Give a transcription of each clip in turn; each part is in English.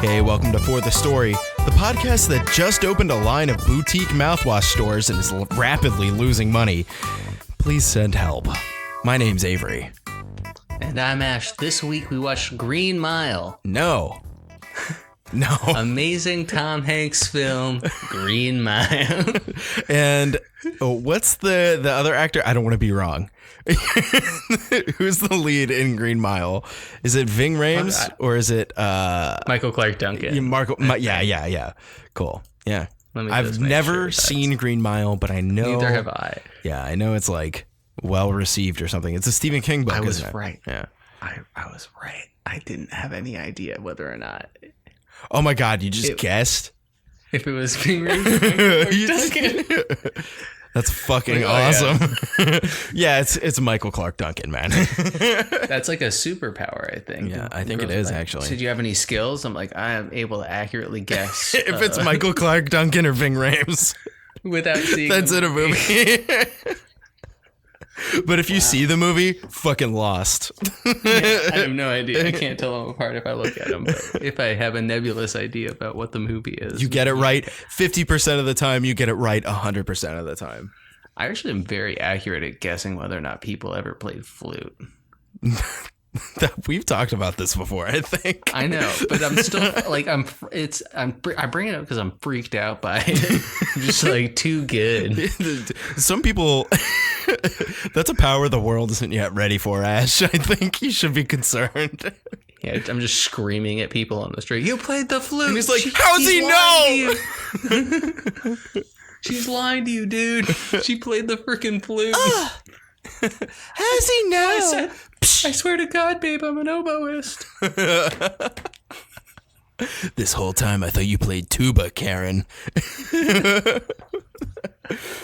Hey, welcome to For the Story, the podcast that just opened a line of boutique mouthwash stores and is rapidly losing money. Please send help. My name's Avery. And I'm Ash. This week we watched Green Mile. No. Amazing Tom Hanks film, Green Mile. And what's the other actor? I don't want to be wrong. Who's the lead in Green Mile? Is it Ving Rhames or is it Michael Clark Duncan? Yeah. Cool. Yeah. I've never seen Green Mile, but I know. Neither have I. Yeah, I know it's like well received or something. It's a Stephen King book. I was isn't it? right. Yeah. I was right. I didn't have any idea whether or not. Oh my God! You just guessed. If it was Ving Rhames, Duncan. That's fucking awesome. Yeah, it's Michael Clark Duncan, man. That's like a superpower, I think. Yeah, I think it is actually. So do you have any skills? I'm like, I am able to accurately guess if it's Michael Clark Duncan or Ving Rhames without seeing. That's in a movie. But if you see the movie, fucking lost. Yeah, I have no idea. I can't tell them apart if I look at them. But if I have a nebulous idea about what the movie is. You get it right 50% of the time. You get it right 100% of the time. I actually am very accurate at guessing whether or not people ever played flute. We've talked about this before, I think. I know, but I'm still like I bring it up because I'm freaked out by it. Just like too good. Some people, that's a power the world isn't yet ready for, Ash. I think you should be concerned. Yeah, I'm just screaming at people on the street. You played the flute. And he's like, how does he know? She's lying to you, dude. She played the freaking flute. How does he know? I swear to God, babe, I'm an oboist. This whole time I thought you played tuba, Karen.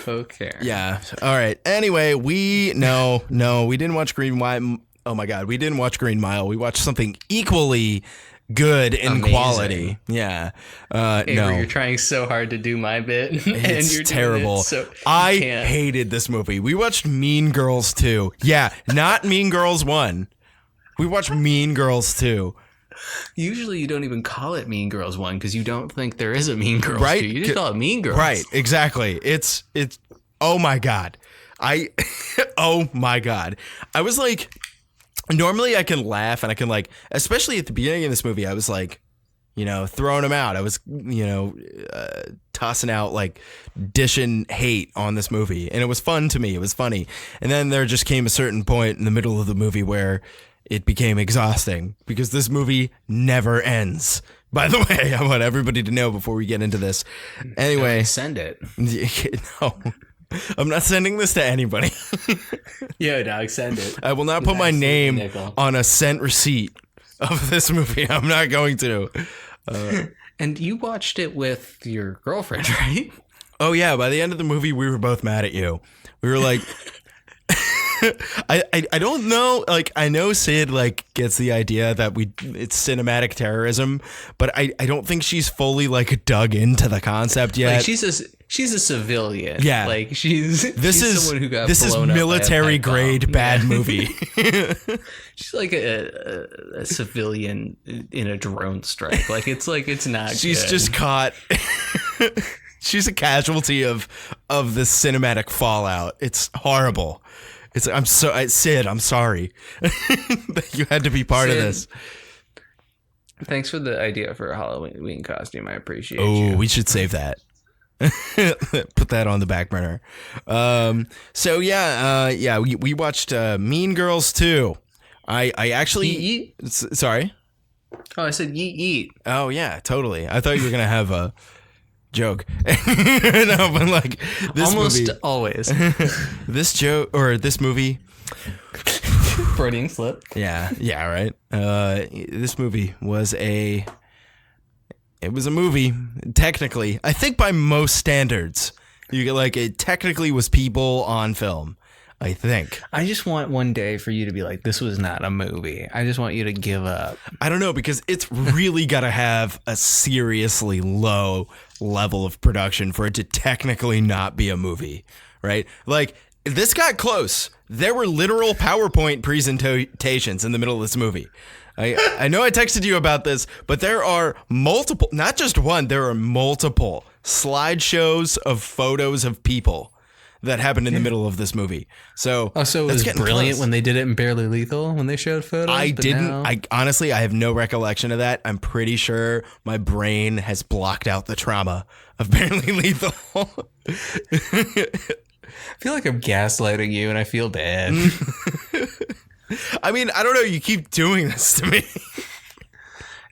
Okay. Yeah. All right. Anyway, we didn't watch Green Mile. Oh my God, we didn't watch Green Mile. We watched something equally good in quality. Yeah. Avery, no, you're trying so hard to do my bit. It's you're terrible. I hated this movie. We watched Mean Girls 2. Yeah, not Mean Girls 1. We watched Mean Girls 2. Usually you don't even call it Mean Girls 1 because you don't think there is a Mean Girls 2. Right? You just call it Mean Girls. Right, exactly. It's oh my God. Oh my God. I was like, normally I can laugh and I can like, especially at the beginning of this movie, I was like, throwing them out. I was, tossing out like dishing hate on this movie. And it was fun to me. It was funny. And then there just came a certain point in the middle of the movie where it became exhausting because this movie never ends. By the way, I want everybody to know before we get into this. Anyway. Send it. No. I'm not sending this to anybody. Yo, dog, send it. I will not put my name on a sent receipt of this movie. I'm not going to. And you watched it with your girlfriend, right? Oh, yeah. By the end of the movie, we were both mad at you. We were like... I don't know. Like, I know Sid like gets the idea that it's cinematic terrorism, but I don't think she's fully like dug into the concept yet. Like she's a civilian. Yeah, like she's someone who got this blown is military grade bad movie. She's like a civilian in a drone strike. Like it's not. She's good. Just caught. She's a casualty of this cinematic fallout. It's horrible. Sid, I'm sorry that you had to be part of this. Thanks for the idea for a Halloween costume. I appreciate you. Oh, we should save that. Put that on the back burner. We watched Mean Girls 2. I actually... Sorry? Oh, I said yeet. Oh, yeah, totally. I thought you were going to have a... joke. No, but like this almost movie, always this joke or this movie Freudian slip. Yeah, right. This movie was a movie technically. I think by most standards, you get like it technically was people on film. I think. I just want one day for you to be like, this was not a movie. I just want you to give up. I don't know, because it's really got to have a seriously low level of production for it to technically not be a movie, right? Like, this got close. There were literal PowerPoint presentations in the middle of this movie. I know I texted you about this, but there are multiple, not just one, there are multiple slideshows of photos of people that happened in the middle of this movie. So, so it was brilliant close. when they did it in Barely Lethal when they showed photos. I honestly, I have no recollection of that. I'm pretty sure my brain has blocked out the trauma of Barely Lethal. I feel like I'm gaslighting you, and I feel bad. I mean, I don't know. You keep doing this to me.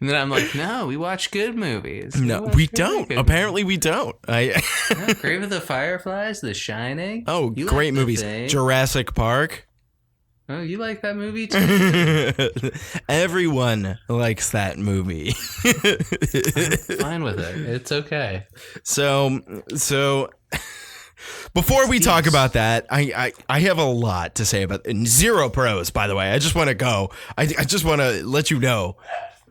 And then I'm like, no, we watch good movies. No, we don't. Apparently, we don't. Grave of the Fireflies, The Shining. Oh, You great like The movies. Thing. Jurassic Park. Oh, you like that movie too? Everyone likes that movie. Fine with it. It's okay. So before we talk about that, I have a lot to say about zero pros, by the way. I just want to go. I just want to let you know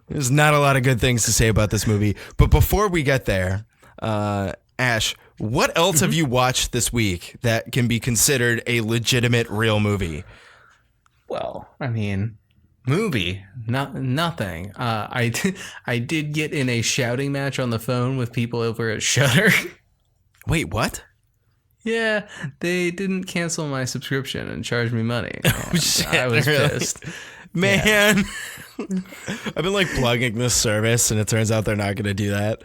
there's not a lot of good things to say about this movie. But before we get there, Ash, what else have you watched this week that can be considered a legitimate real movie? Well, I mean, movie, nothing. I did get in a shouting match on the phone with people over at Shudder. Wait, what? Yeah, they didn't cancel my subscription and charge me money. Oh, shit, I was really? pissed. Man, I've been like plugging this service and it turns out they're not going to do that.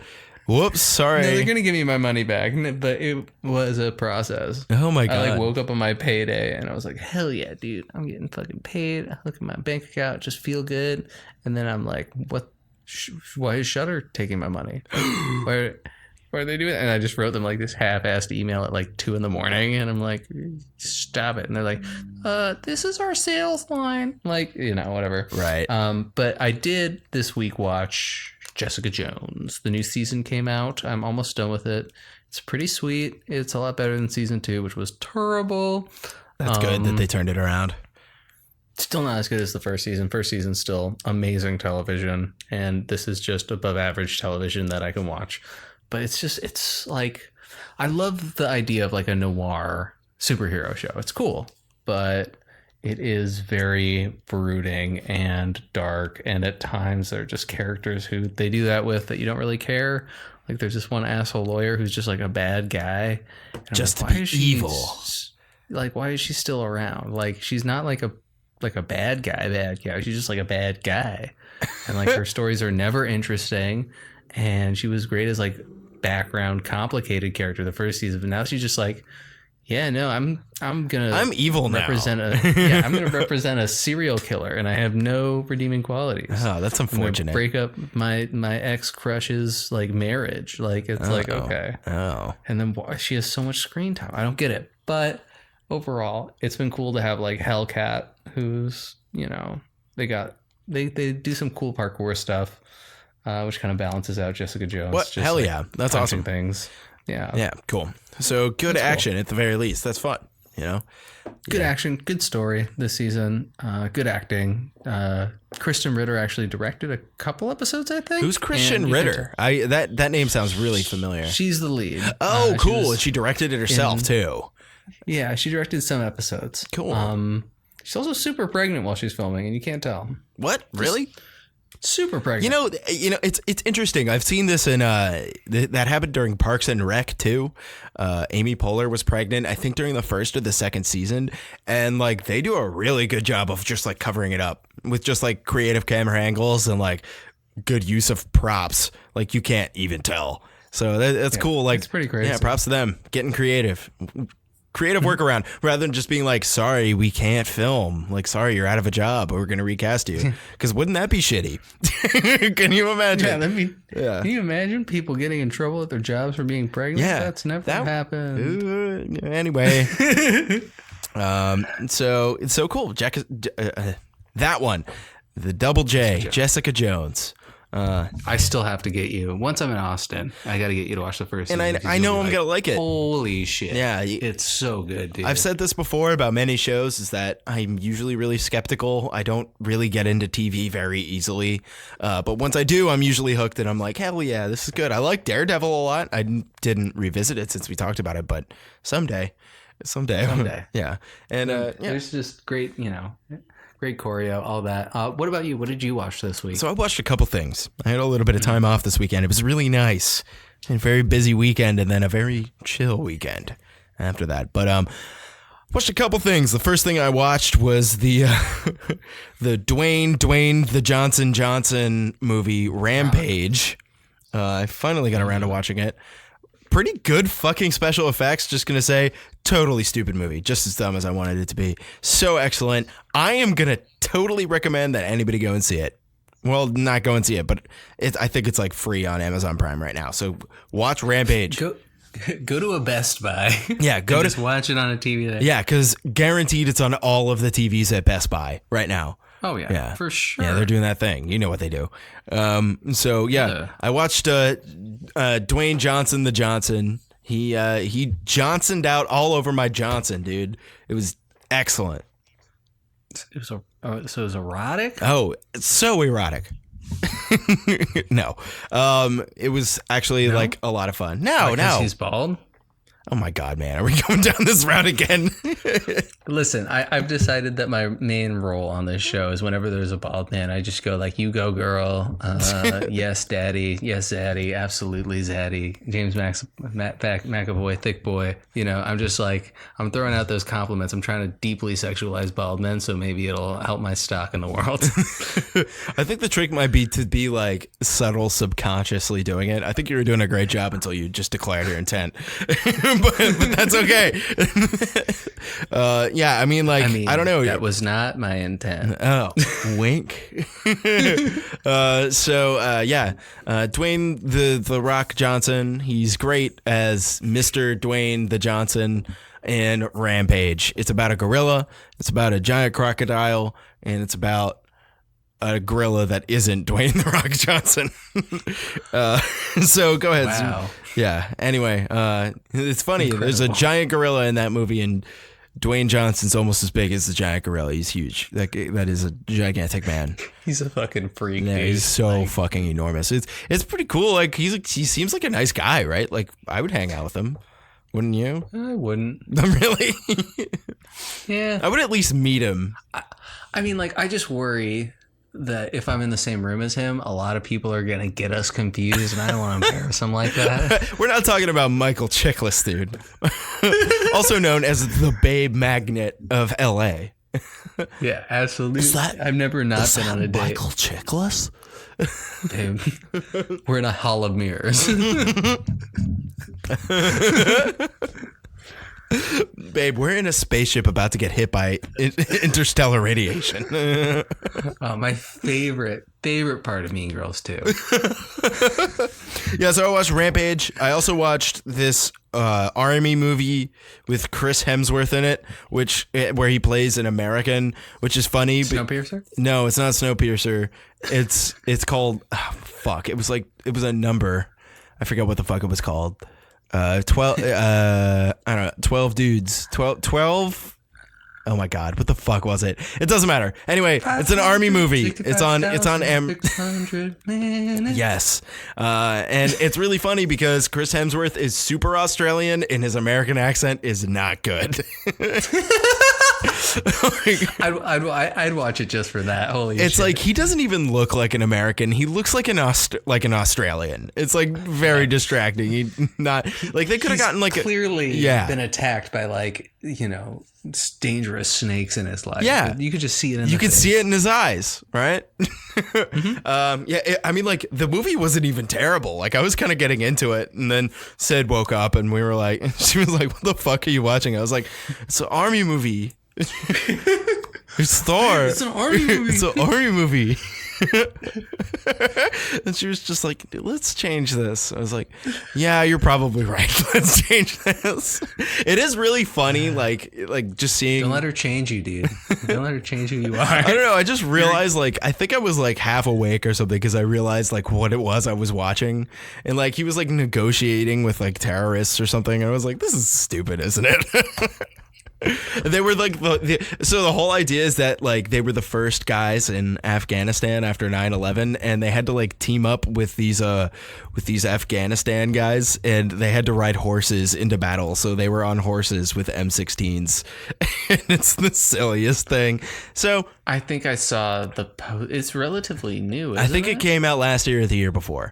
Whoops, sorry. No, they're going to give me my money back, but it was a process. Oh my God. I like woke up on my payday and I was like, hell yeah, dude, I'm getting fucking paid. I look at my bank account, just feel good. And then I'm like, what? Why is Shudder taking my money? Why are they doing it? And I just wrote them like this half-assed email at like 2 a.m. and I'm like, stop it. And they're like, this is our sales line. Like, whatever. Right. But I did this week watch Jessica Jones. The new season came out. I'm almost done with it. It's pretty sweet. It's a lot better than season 2, which was terrible. That's good that they turned it around. Still not as good as the first season. First season's still amazing television. And this is just above average television that I can watch. But it's like, I love the idea of like a noir superhero show. It's cool, but it is very brooding and dark. And at times they're just characters who they do that with that you don't really care. Like there's this one asshole lawyer who's just like a bad guy. And just like, to be evil. Like, why is she still around? Like, she's not like a bad guy. She's just like a bad guy. And like her stories are never interesting. And she was great as like background complicated character the first season, but now she's just like, yeah, no, I'm evil represent now. I'm gonna represent a serial killer, and I have no redeeming qualities. Oh, that's unfortunate. Break up my ex crush's like marriage. Like it's like okay. Oh. And then why she has so much screen time? I don't get it. But overall, it's been cool to have like Hellcat, who's they do some cool parkour stuff. Which kind of balances out Jessica Jones. What? Just, Hell like, yeah. That's awesome. Things. Yeah. Yeah, cool. So good action at the very least. That's fun, Good action, good story this season. Good acting. Kristen Ritter actually directed a couple episodes, I think. Who's Kristen Ritter? That name sounds really familiar. She's the lead. Oh, cool. And she directed it herself too. Yeah, she directed some episodes. Cool. She's also super pregnant while she's filming, and you can't tell. What? Really? Super pregnant. It's interesting. I've seen this in that happened during Parks and Rec too. Amy Poehler was pregnant, I think, during the first or the second season, and like they do a really good job of just like covering it up with just like creative camera angles and like good use of props. Like you can't even tell. So that's cool. Like it's pretty crazy. Yeah, props to them getting creative. Creative workaround rather than just being like, sorry, we can't film. Like, sorry, you're out of a job. We're going to recast you. Because wouldn't that be shitty? Can you imagine? Can you imagine people getting in trouble at their jobs for being pregnant? Yeah. That's never happened. Anyway. So it's so cool. That one, the Double J, Jessica Jones. I still have to get you. Once I'm in Austin, I got to get you to watch the first season. And I know I'm going to like it. Holy shit. Yeah. It's so good, dude. I've said this before about many shows is that I'm usually really skeptical. I don't really get into TV very easily. But once I do, I'm usually hooked and I'm like, hell yeah, this is good. I like Daredevil a lot. I didn't revisit it since we talked about it, but someday. Yeah. And there's just great, Great choreo, all that. What about you? What did you watch this week? So I watched a couple things. I had a little bit of time off this weekend. It was really nice. A very busy weekend and then a very chill weekend after that. But watched a couple things. The first thing I watched was the Dwayne the Johnson movie Rampage. I finally got around to watching it. Pretty good fucking special effects. Just gonna say, totally stupid movie. Just as dumb as I wanted it to be. So excellent. I am gonna totally recommend that anybody go and see it. Well, not go and see it, but I think it's like free on Amazon Prime right now. So watch Rampage. Go to a Best Buy. Yeah, just watch it on a TV there. Yeah, because guaranteed it's on all of the TVs at Best Buy right now. Oh yeah, for sure. Yeah, they're doing that thing. You know what they do. So yeah, I watched Dwayne Johnson the Johnson. He Johnsoned out all over my Johnson, dude. It was excellent. So it was erotic? Oh, it's so erotic. No. It was actually like a lot of fun. No. He's bald? Oh my God, man. Are we going down this route again? Listen, I've decided that my main role on this show is whenever there's a bald man, I just go like, you go girl. Yes, daddy. Yes, zaddy. Absolutely zaddy. James McAvoy, thick boy. You know, I'm just like, I'm throwing out those compliments. I'm trying to deeply sexualize bald men, so maybe it'll help my stock in the world. I think the trick might be to be like subtle, subconsciously doing it. I think you were doing a great job until you just declared your intent. but that's okay. Yeah, I mean, I don't know. That was not my intent. Oh, wink. Dwayne the Rock Johnson. He's great as Mr. Dwayne the Johnson in Rampage. It's about a gorilla. It's about a giant crocodile, and it's about a gorilla that isn't Dwayne the Rock Johnson. So go ahead. Wow. Yeah. Anyway, it's funny. Incredible. There's a giant gorilla in that movie, and Dwayne Johnson's almost as big as the giant gorilla. He's huge. That is a gigantic man. He's a fucking freak. Yeah, he's so fucking enormous. It's pretty cool. Like he seems like a nice guy, right? Like I would hang out with him. Wouldn't you? I wouldn't. Really? Yeah. I would at least meet him. I mean, like, I just worry that if I'm in the same room as him, a lot of people are going to get us confused, and I don't want to embarrass him like that. We're not talking about Michael Chiklis, dude. Also known as the Babe Magnet of L.A. Yeah, absolutely. I've never not been on a date. Michael Chiklis? Dude, we're in a hall of mirrors. Babe, we're in a spaceship about to get hit by interstellar radiation. My favorite part of Mean Girls 2. Yeah, so I watched Rampage. I also watched this army movie with Chris Hemsworth in it, where he plays an American, which is funny. Snowpiercer? No, it's not Snowpiercer. It's called fuck. It was a number. I forget what the fuck it was called. 12 I don't know, 12 dudes. 12 Oh my God, what the fuck was it? It doesn't matter. Anyway, it's an army movie. It's on Yes. And it's really funny because Chris Hemsworth is super Australian and his American accent is not good. I'd watch it just for that. Holy shit. It's like he doesn't even look like an American. He looks like an Australian. It's like very distracting. He not like they could have gotten like clearly been attacked by like, you know, dangerous snakes in his life. Yeah, you could just see it. You could see it in his eyes, right? Mm-hmm. I mean, like the movie wasn't even terrible. Like I was kind of getting into it, and then Sid woke up, and we were like, she was like, "What the fuck are you watching?" I was like, "It's an army movie." It's Thor. It's an army movie. It's an army movie. And she was just like, let's change this. I was like, yeah, you're probably right. Let's change this. It is really funny, like just seeing. Don't let her change you, dude. Don't let her change who you are. I don't know. I just realized, like, I think I was like half awake or something because I realized like what it was I was watching, and like he was like negotiating with like terrorists or something. And I was like, this is stupid, isn't it? They were like so the whole idea is that like they were the first guys in Afghanistan after 9/11, and they had to like team up with these Afghanistan guys, and they had to ride horses into battle. So they were on horses with M16s, and it's the silliest thing. So I think I saw the post. It's relatively new. I think it came out last year or the year before.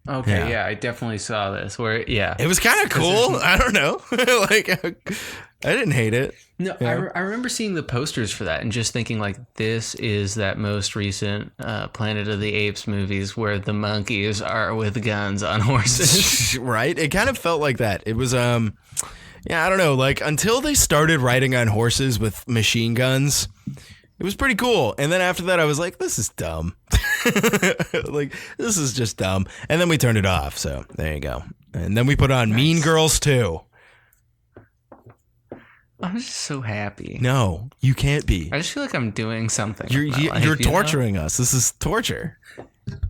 Okay, yeah, I definitely saw this. Where it was kind of cool. I don't know, like I didn't hate it. No, yeah. I remember seeing the posters for that and just thinking like, this is that most recent Planet of the Apes movies where the monkeys are with guns on horses. Right? It kind of felt like that. It was I don't know, like until they started riding on horses with machine guns. It was pretty cool. And then after that, I was like, this is dumb. Like, this is just dumb. And then we turned it off. So there you go. And then we put on Mean Girls 2. I'm just so happy. No, you can't be. I just feel like I'm doing something. You're torturing us. This is torture.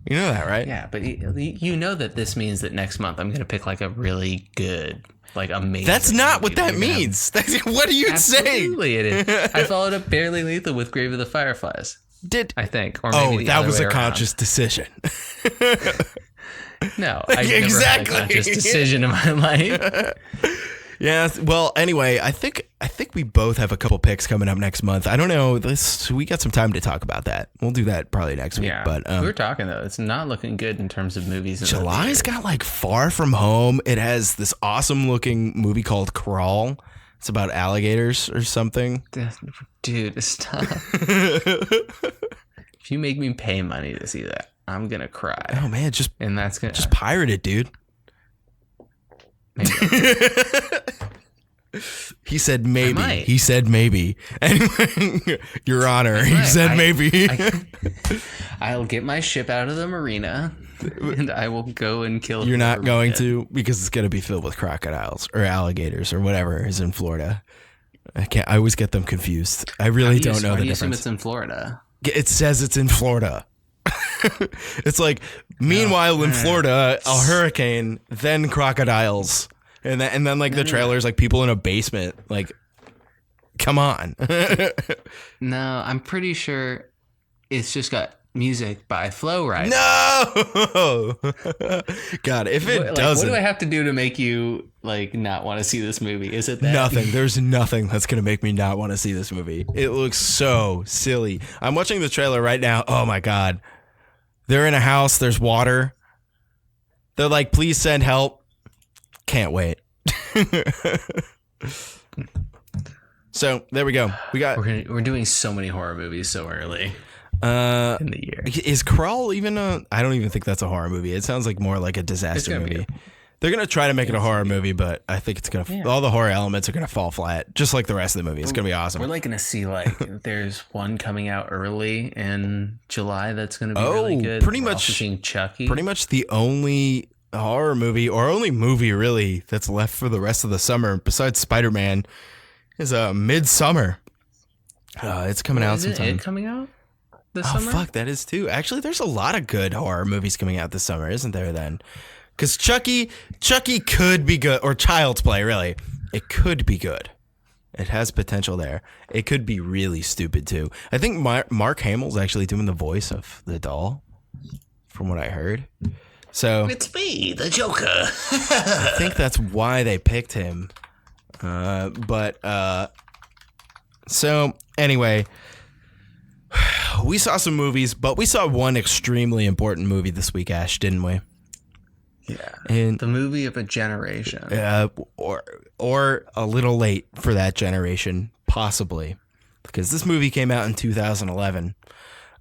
You know that, right? Yeah, but you know that this means that next month I'm going to pick like a really good, like amazing. That's not what that means. What are you saying? Absolutely, it is. I followed up Barely Lethal with Grave of the Fireflies. I think? Or maybe that was a conscious decision. No, I never had a conscious decision in my life. Yeah. Well, anyway, I think we both have a couple picks coming up next month. I don't know. We got some time to talk about that. We'll do that probably next week. Yeah, but we were talking though. It's not looking good in terms of movies. July's got like Far From Home. It has this awesome looking movie called Crawl. It's about alligators or something. Dude, stop. If you make me pay money to see that, I'm gonna cry. Oh man, just just pirate it, dude. He said maybe. He said maybe. Anyway, Your Honor, he said maybe. I'll get my ship out of the marina and I will go and kill. You're not going to, because it's going to be filled with crocodiles or alligators or whatever is in Florida. I always get them confused. I really don't know the difference. Assume it's in Florida. It says it's in Florida. It's like, meanwhile in Florida, a hurricane, then crocodiles. And then like the trailer's like people in a basement. Like, come on. No, I'm pretty sure it's just got music by Flow Rida. No! God, if it doesn't. What do I have to do to make you like not want to see this movie? Is it that? Nothing. There's nothing that's going to make me not want to see this movie. It looks so silly. I'm watching the trailer right now. Oh my God. They're in a house. There's water. They're like, please send help. Can't wait. So there we go. We're doing so many horror movies so early in the year. Is Crawl even I don't even think that's a horror movie. It sounds like more like a disaster movie. They're gonna try to make it a horror movie, but I think it's gonna all the horror elements are gonna fall flat, just like the rest of the movie. It's gonna be awesome. We're like gonna see like there's one coming out early in July that's gonna be really good. Pretty much seeing Chucky. Pretty much the only horror movie or only movie really that's left for the rest of the summer besides Spider-Man is Midsummer. It's coming out sometime. Is it coming out this summer? Oh fuck, that is too. Actually, there's a lot of good horror movies coming out this summer, isn't there? Then, because Chucky could be good, or Child's Play, really, it could be good. It has potential there. It could be really stupid too. I think Mark Hamill's actually doing the voice of the doll, from what I heard. So it's me, the Joker. I think that's why they picked him. So anyway, we saw some movies, but we saw one extremely important movie this week, Ash, didn't we? Yeah. And the movie of a generation. Or a little late for that generation, possibly, because this movie came out in 2011.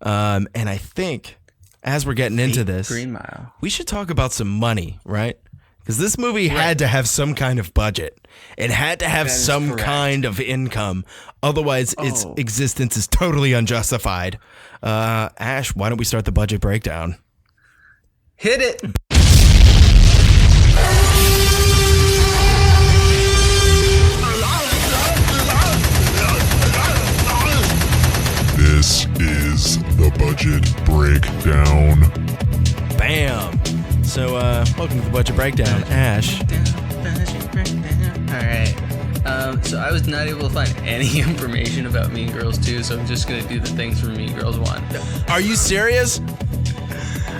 And I think as we're getting into this, Green Mile, we should talk about some money, right? Because this movie had to have some kind of budget. It had to have some kind of income. Otherwise, its existence is totally unjustified. Ash, why don't we start the budget breakdown? Hit it. This is the budget breakdown. Bam. So, welcome to the budget breakdown, Ash. All right. So I was not able to find any information about Mean Girls 2, so I'm just going to do the things from Mean Girls 1. Are you serious?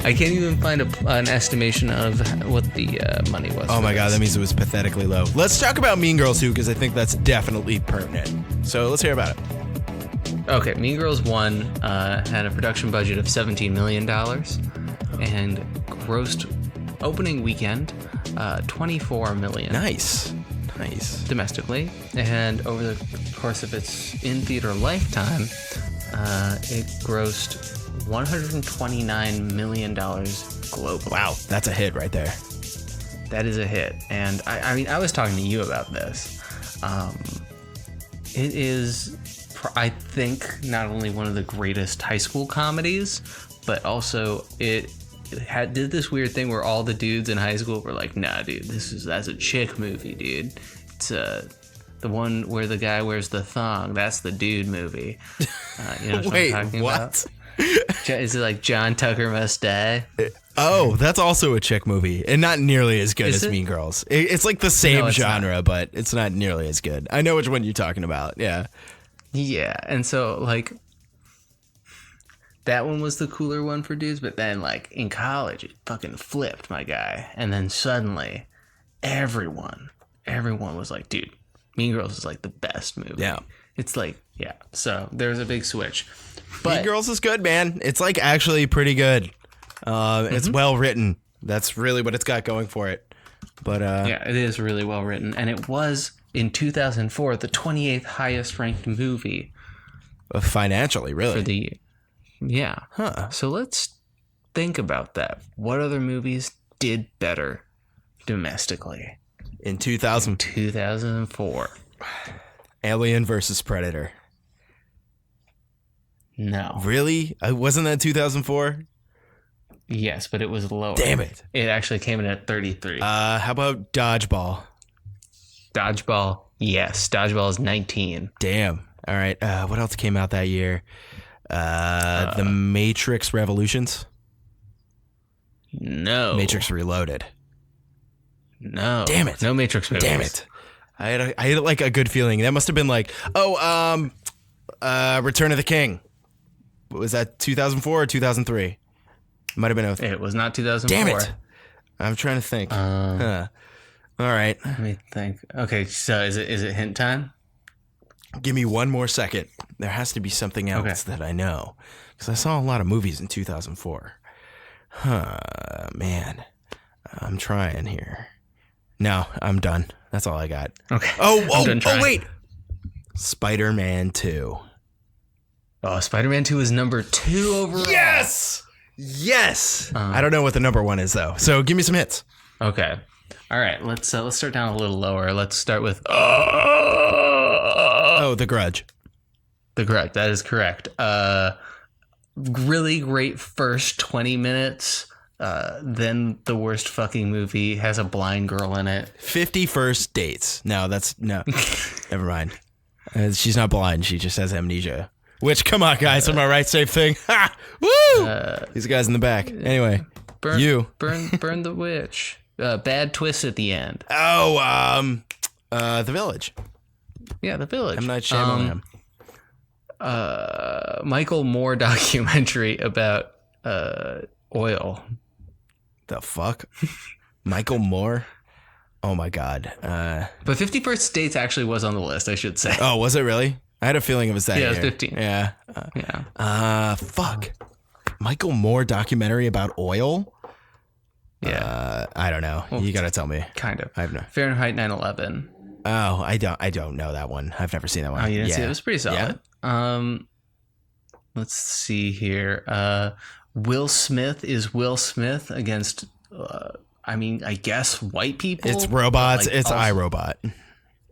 I can't even find an estimation of what the money was. Oh my god, that means it was pathetically low. Let's talk about Mean Girls 2, because I think that's definitely pertinent. So let's hear about it. Okay, Mean Girls 1 had a production budget of $17 million and grossed opening weekend $24 million. Nice. Domestically, and over the course of its in-theater lifetime, it grossed $129 million globally. Wow, that's a hit right there. That is a hit. And I mean, I was talking to you about this. It is, I think, not only one of the greatest high school comedies, but also it did this weird thing where all the dudes in high school were like, nah, dude, that's a chick movie, dude. It's the one where the guy wears the thong. That's the dude movie. You know what Wait, I'm talking what? about? Is it like John Tucker Must Die? Oh, that's also a chick movie, and not nearly as good Is as it? Mean Girls. It's like the same No, it's genre, but it's not nearly as good. I know which one you're talking about. Yeah. Yeah, and so like that one was the cooler one for dudes, but then like in college it fucking flipped, my guy. And then suddenly everyone was like, dude, Mean Girls is like the best movie. Yeah. It's like, yeah. So there's a big switch. But Mean Girls is good, man. It's like actually pretty good. It's well written. That's really what it's got going for it. But yeah, it is really well written, and it was in 2004 the 28th highest ranked movie financially, really. for the year. Yeah. Huh. So let's think about that. What other movies did better domestically? In 2000, 2004. Alien versus Predator. No. Really? Wasn't that 2004? Yes, but it was lower. Damn it. It actually came in at 33. How about Dodgeball? Dodgeball. Yes, Dodgeball is 19. Damn. All right. What else came out that year? The Matrix Revolutions. No. Matrix Reloaded. No. Damn it. No Matrix movies. Damn it. I had like a good feeling. That must have been like, Return of the King. Was that 2004 or 2003? Might have been It was not 2004. Damn it. I'm trying to think. All right. Let me think. Okay, so is it hint time? Give me one more second. There has to be something else that I know. Because I saw a lot of movies in 2004. Man. I'm trying here. No, I'm done. That's all I got. Okay. Oh, wait. Spider-Man 2. Oh, Spider-Man 2 is number 2 overall. Yes! I don't know what the number one is, though. So give me some hits. Okay. All right. Let's start down a little lower. Let's start with The Grudge. The Grudge. That is correct. Really great first 20 minutes. Then the worst fucking movie has a blind girl in it. 50 First Dates. No. Never mind. She's not blind. She just has amnesia. Which, come on, guys. Am I right? Same thing. Ha! Woo! These guys in the back. Anyway, Burn the witch. Bad twist at the end. Oh, The Village. Yeah, The Village. M. Night Shyamalan. Michael Moore documentary about oil. The fuck? Michael Moore? Oh my god. But 50 First Dates actually was on the list, I should say. Oh, was it really? I had a feeling it was that Yeah, year. it was 15. Yeah. Yeah. Fuck. Michael Moore documentary about oil? Yeah. I don't know. You gotta tell me. Kind of. I have no. Fahrenheit 9/11. Oh, I don't know that one. I've never seen that one. Oh, you didn't see it? It was pretty solid. Let's see here. Will Smith is Will Smith against, I guess white people. It's robots. Like, It's also, iRobot.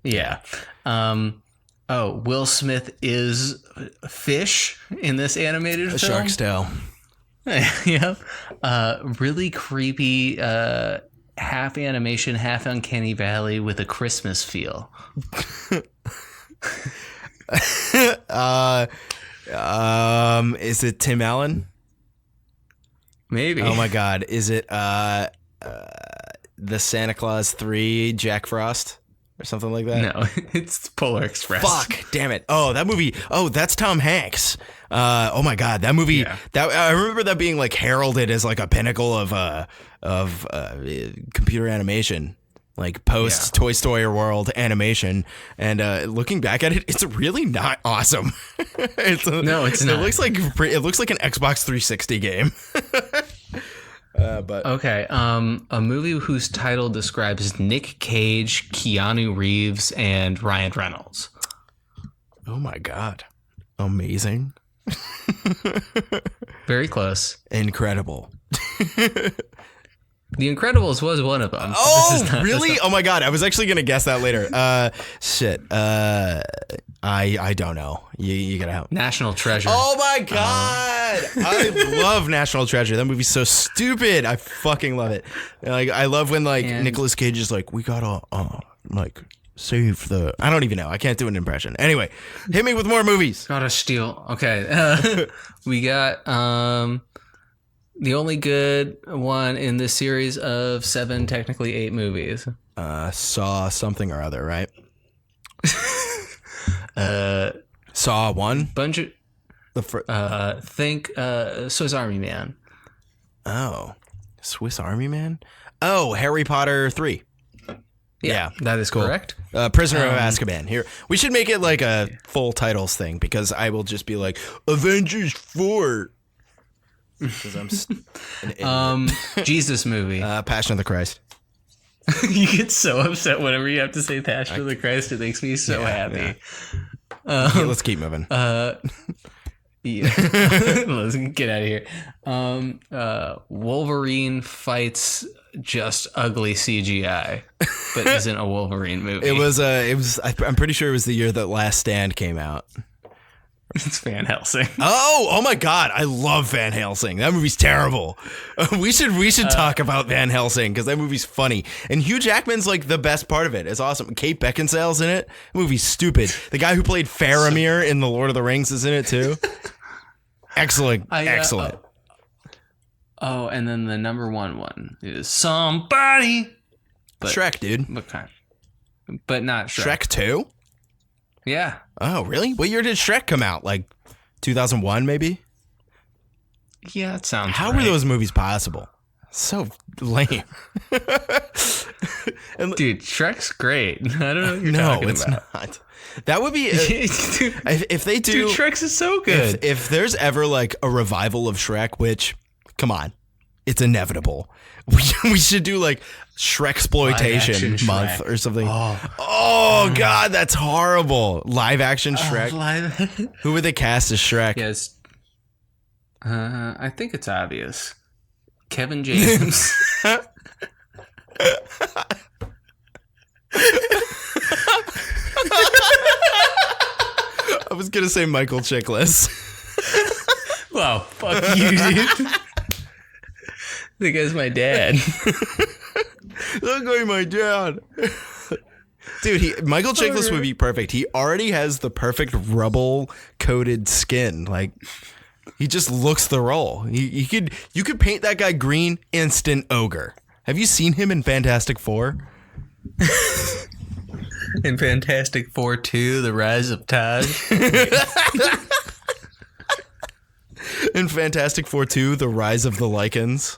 Yeah. Will Smith is fish in this animated A film. Shark's Tale. Yeah. Really creepy, half animation, half uncanny valley with a Christmas feel. Is it Tim Allen? Maybe. Oh my god. Is it the Santa Claus 3 Jack Frost? or something like that? No, it's Polar Express. Fuck, damn it. Oh, that movie. Oh, that's Tom Hanks. Oh my God, that movie. Yeah. That I remember that being like heralded as like a pinnacle of computer animation, like post Toy Story World animation. And looking back at it, it's really not awesome. No, it's not. It looks like an Xbox 360 game. But Okay, a movie whose title describes Nick Cage, Keanu Reeves, and Ryan Reynolds. oh my God, amazing, Very close. incredible. The Incredibles was one of them. Oh, really? Oh my God, I was actually gonna guess that later. Shit. I don't know. You gotta help. National Treasure. Oh my God, I love National Treasure. That movie's so stupid. I fucking love it. Like, I love when like And- Nicolas Cage is like, we gotta like save the. I don't even know. I can't do an impression. Anyway, hit me with more movies. Gotta steal. Okay. We got the only good one in this series of 7, technically 8 movies. Saw something or other, right? Saw 1. Bunch of think Swiss Army Man. Oh, Swiss Army Man. Oh, Harry Potter 3. Yeah, that is correct. Prisoner of Azkaban. Here, we should make it like a full titles thing because I will just be like Avengers 4. Because I'm an idiot. Jesus movie. Passion of the Christ. You get so upset whenever you have to say Passion of the Christ. It makes me so happy. Okay, let's keep moving. Yeah. Let's get out of here. Wolverine fights just ugly CGI, but isn't a Wolverine movie. It was. I'm pretty sure it was the year that Last Stand came out. It's Van Helsing. Oh my God, I love Van Helsing. That movie's terrible. We should talk about Van Helsing because that movie's funny. And Hugh Jackman's like the best part of it. It's awesome. Kate Beckinsale's in it. The movie's stupid. The guy who played Faramir in The Lord of the Rings is in it too. Excellent. Excellent. Oh, and then the number one is Somebody. Shrek, dude. But not Shrek. Shrek 2? Yeah. Oh, really? What year did Shrek come out? Like 2001, maybe? Yeah, it sounds How right. were those movies possible? So lame. And, Dude, Shrek's great. I don't know what you're no, talking it's about. not. That would be Dude, if they do. Shrek's is so good. If there's ever like a revival of Shrek, which, come on, it's inevitable. We should do like Shreksploitation Live-action month Shrek. or something. Oh God, that's horrible. Live action Shrek. Who would they cast as Shrek? Yes. I think it's obvious. Kevin James. I was gonna say Michael Chiklis. Wow, fuck you, dude. The guy's my dad. Look like my dad. Dude, Michael Chiklis would be perfect. He already has the perfect rubble-coated skin. Like, he just looks the role. You could paint that guy green, instant ogre. Have you seen him in Fantastic Four? In Fantastic Four 2, The Rise of Taj. In Fantastic Four 2, The Rise of the Lycans.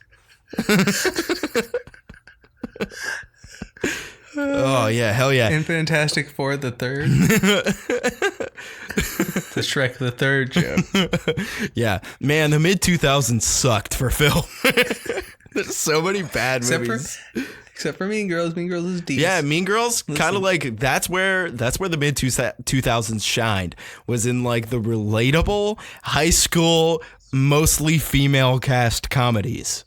Oh yeah, hell yeah. In Fantastic Four the Third. The Shrek the Third joke. Yeah, man, the mid-2000s sucked for film. There's so many bad movies. Except for Mean Girls. Mean Girls is decent. Yeah, Mean Girls, kind of like that's where the mid 2000s shined, was in like the relatable high school, mostly female cast comedies.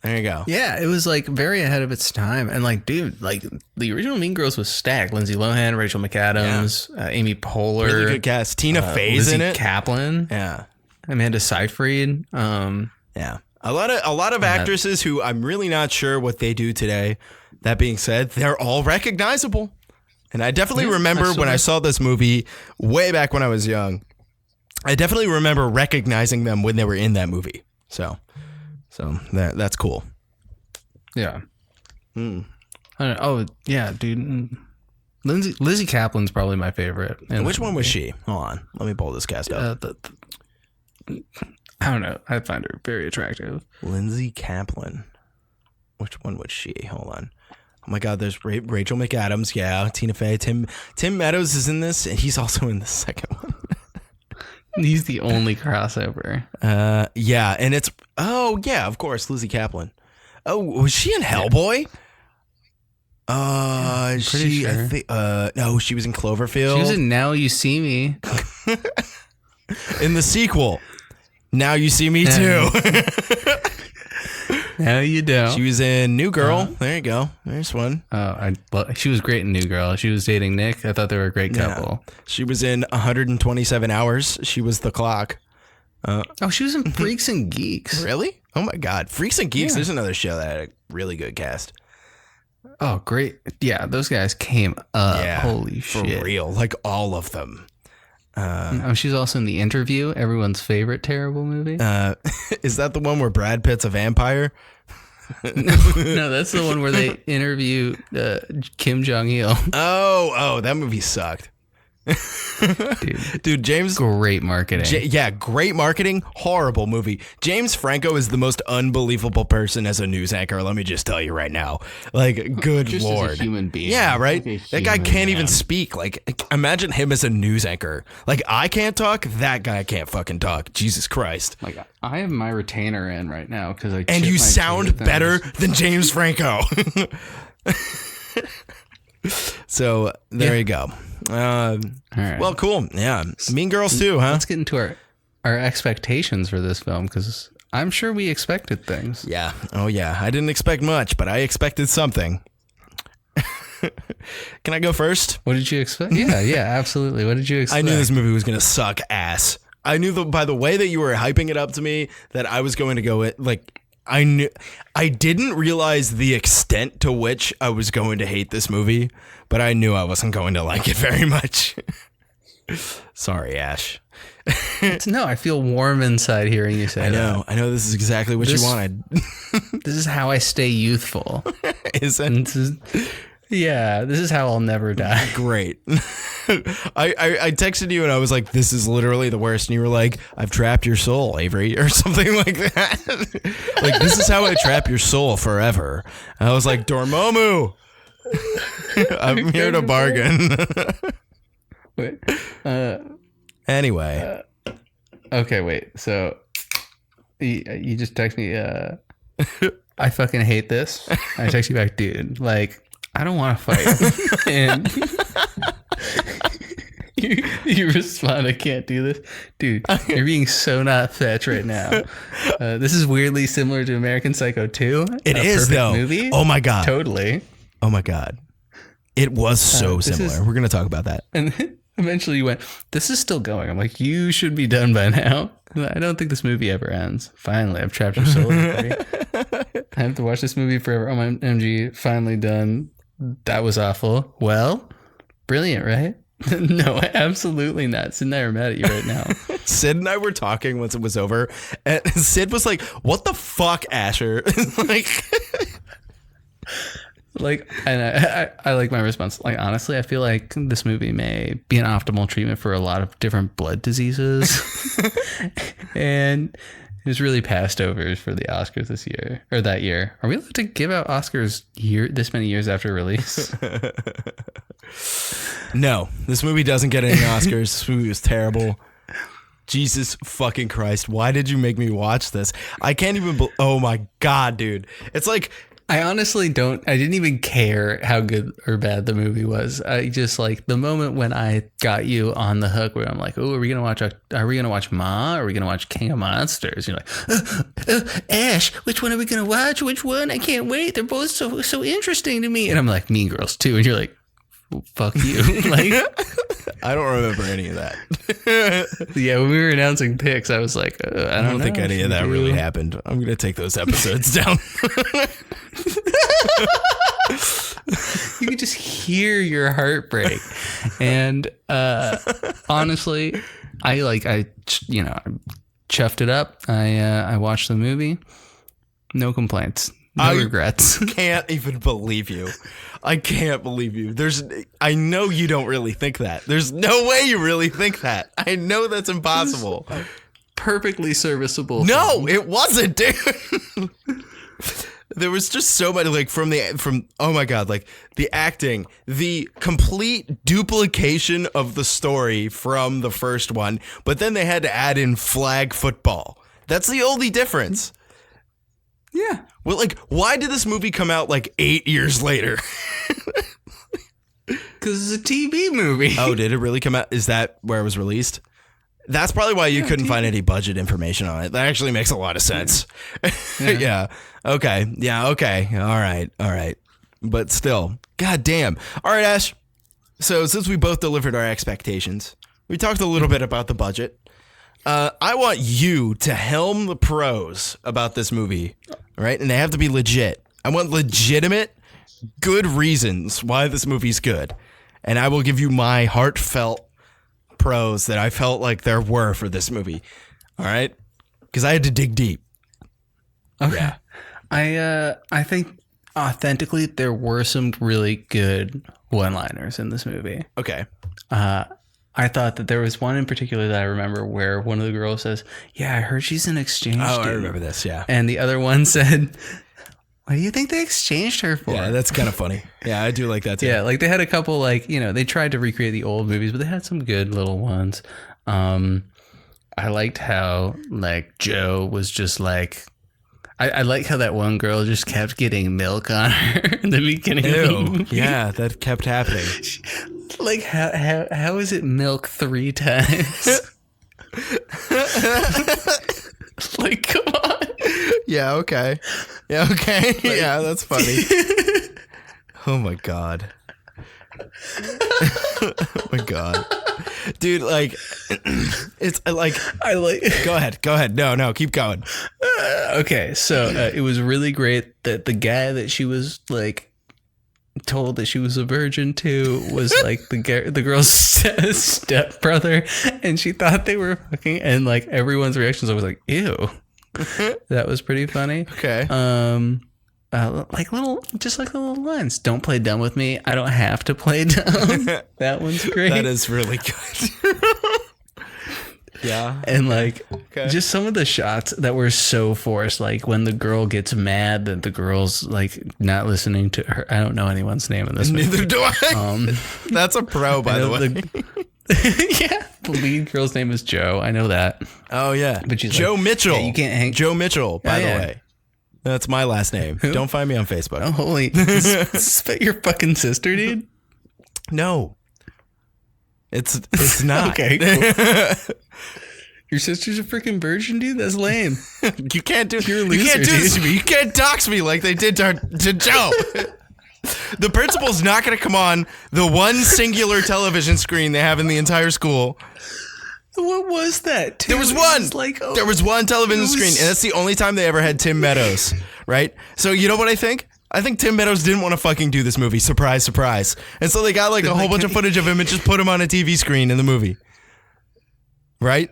There you go. Yeah, it was like very ahead of its time. And like, dude, like the original Mean Girls was stacked. Lindsay Lohan, Rachel McAdams, Amy Poehler. Really good cast. Tina Fey's Lizzie in it. Kaplan. Yeah. Amanda Seyfried. Yeah. A lot of actresses who I'm really not sure what they do today. That being said, they're all recognizable. And I definitely remember when I saw this movie way back when I was young. I definitely remember recognizing them when they were in that movie. So that's cool. Yeah. Oh, yeah, dude. Lizzie Kaplan's probably my favorite. And which one was she? Hold on. Let me pull this cast up. I don't know. I find her very attractive. Lindsay Kaplan. Which one was she? Hold on. Oh my God, there's Rachel McAdams. Yeah, Tina Fey. Tim Meadows is in this, and he's also in the second one. He's the only crossover. Yeah, and it's of course, Lizzie Kaplan. Oh, was she in Hellboy? I'm pretty sure. No, she was in Cloverfield. She was in Now You See Me. In the sequel, Now You See Me Too. Now you don't. She was in New Girl. There you go. There's one. She was great in New Girl. She was dating Nick. I thought they were a great couple. Yeah. She was in 127 Hours. She was the clock. She was in Freaks and Geeks. Really? Oh my God. Freaks and Geeks. Yeah. There's another show that had a really good cast. Oh, great. Yeah, those guys came up. Yeah, Holy shit. For real. Like all of them. She's also in The Interview, everyone's favorite terrible movie. Is that the one where Brad Pitt's a vampire? No, that's the one where they interview Kim Jong-il. Oh, that movie sucked. Dude, James. Great marketing. Great marketing. Horrible movie. James Franco is the most unbelievable person as a news anchor. Let me just tell you right now. Like, good just Lord. As a human being. Yeah, right? Like that guy can't even speak. Like, imagine him as a news anchor. Like, I can't talk. That guy can't fucking talk. Jesus Christ. Like, I have my retainer in right now because I. And you sound better than James Franco. So there you go. All right. Well, cool. Yeah. Mean Girls too, huh? Let's get into our expectations for this film because I'm sure we expected things. Yeah. Oh, yeah. I didn't expect much, but I expected something. Can I go first? What did you expect? Yeah, absolutely. What did you expect? I knew this movie was going to suck ass. I knew by the way that you were hyping it up to me that I was going to go it like. I didn't realize the extent to which I was going to hate this movie, but I knew I wasn't going to like it very much. Sorry, Ash. No, I feel warm inside hearing you say that. I know this is exactly what you wanted. This is how I stay youthful. Is it? This is how I'll never die. Great. I texted you and I was like, this is literally the worst. And you were like, I've trapped your soul, Avery, or something like that. Like, this is how I trap your soul forever. And I was like, Dormammu. I'm here to bargain. Wait. Anyway. Okay, wait. So you just text me, I fucking hate this. I text you back, dude. Like, I don't want to fight. And you respond, I can't do this. Dude, you're being so not fetch right now. This is weirdly similar to American Psycho 2. It is, though. Movie. Oh, my God. Totally. Oh, my God. It was so similar. We're going to talk about that. And then eventually you went, this is still going. I'm like, you should be done by now. I don't think this movie ever ends. Finally, I've trapped your soul. I have to watch this movie forever. Oh, my MG, finally done. That was awful. Well, brilliant, right? No, absolutely not. Sid and I are mad at you right now. Sid and I were talking once it was over, and Sid was like, "What the fuck, Asher?" And I like my response. Like, honestly, I feel like this movie may be an optimal treatment for a lot of different blood diseases, and it was really passed over for the Oscars this year or that year. Are we allowed to give out Oscars this many years after release? No, this movie doesn't get any Oscars. This movie was terrible. Jesus fucking Christ. Why did you make me watch this? I can't even oh my God, dude. It's like, I honestly didn't even care how good or bad the movie was. I just like the moment when I got you on the hook where I'm like, oh, are we going to watch Ma? Or are we going to watch King of Monsters? You're like, Ash, which one are we going to watch? Which one? I can't wait. They're both so interesting to me. And I'm like, Mean Girls 2. And you're like, well, fuck you. Like, I don't remember any of that. Yeah, when we were announcing picks, I was like, I don't think any of that really happened. I'm going to take those episodes down. You could just hear your heart break. And honestly, I chuffed it up. I watched the movie. No complaints. No regrets. Can't even believe you. I can't believe you. I know you don't really think that. There's no way you really think that. I know that's impossible. Perfectly serviceable. No, it wasn't, dude. There was just so much, like, from oh my God, like the acting, the complete duplication of the story from the first one, but then they had to add in flag football. That's the only difference. Yeah. Well, like, why did this movie come out like 8 years later? Because it's a TV movie. Oh, did it really come out? Is that where it was released? That's probably why you couldn't find any budget information on it. That actually makes a lot of sense. Yeah. Okay. Yeah. Okay. All right. But still, God damn. All right, Ash. So since we both delivered our expectations, we talked a little bit about the budget. I want you to helm the pros about this movie, right? And they have to be legit. I want legitimate, good reasons why this movie's good. And I will give you my heartfelt pros that I felt like there were for this movie. All right? Because I had to dig deep. Okay. Yeah. I think authentically there were some really good one-liners in this movie. Okay. I thought that there was one in particular that I remember where one of the girls says, "Yeah, I heard she's an exchange student." I remember this, yeah. And the other one said, "What do you think they exchanged her for?" Yeah, that's kind of funny. Yeah, I do like that too. Yeah, like they had a couple, like, you know, they tried to recreate the old movies, but they had some good little ones. I liked how, like, Joe was just like, I like how that one girl just kept getting milk on her in the beginning of the movie. Yeah, that kept happening. Like, how is it milk 3 times? Like, come on. Yeah, okay. Yeah, okay. Like, yeah, that's funny. Oh my God. Oh my God. Dude, like, it's like, go ahead. No, keep going. Okay, so it was really great that the guy that she was, like, told that she was a virgin to was like the girl's stepbrother, and she thought they were fucking, and like everyone's reactions was like, ew. That was pretty funny. Okay. Like little lines. Don't play dumb with me. I don't have to play dumb. That one's great. That is really good. Yeah. And like just some of the shots that were so forced, like when the girl gets mad that the girl's like not listening to her. I don't know anyone's name in this movie. Neither do I. That's a pro, by the way. Yeah, the lead girl's name is Joe. I know that. Oh yeah, but she's Joe like, Mitchell. Yeah, you can't hang. Joe Mitchell, by the way. That's my last name. Who? Don't find me on Facebook. Oh, holy! Is that your fucking sister, dude? No, it's not. Okay, cool. Your sister's a freaking virgin, dude. That's lame. You can't do. You're a loser, you can't do dude. this to me. You can't dox me like they did to Joe. The principal's not going to come on the one singular television screen they have in the entire school. What was that? Too? There was one. There was one television screen, and that's the only time they ever had Tim Meadows, right? So you know what I think? I think Tim Meadows didn't want to fucking do this movie. Surprise, surprise. And so they got like a whole bunch of footage of him and just put him on a TV screen in the movie. Right?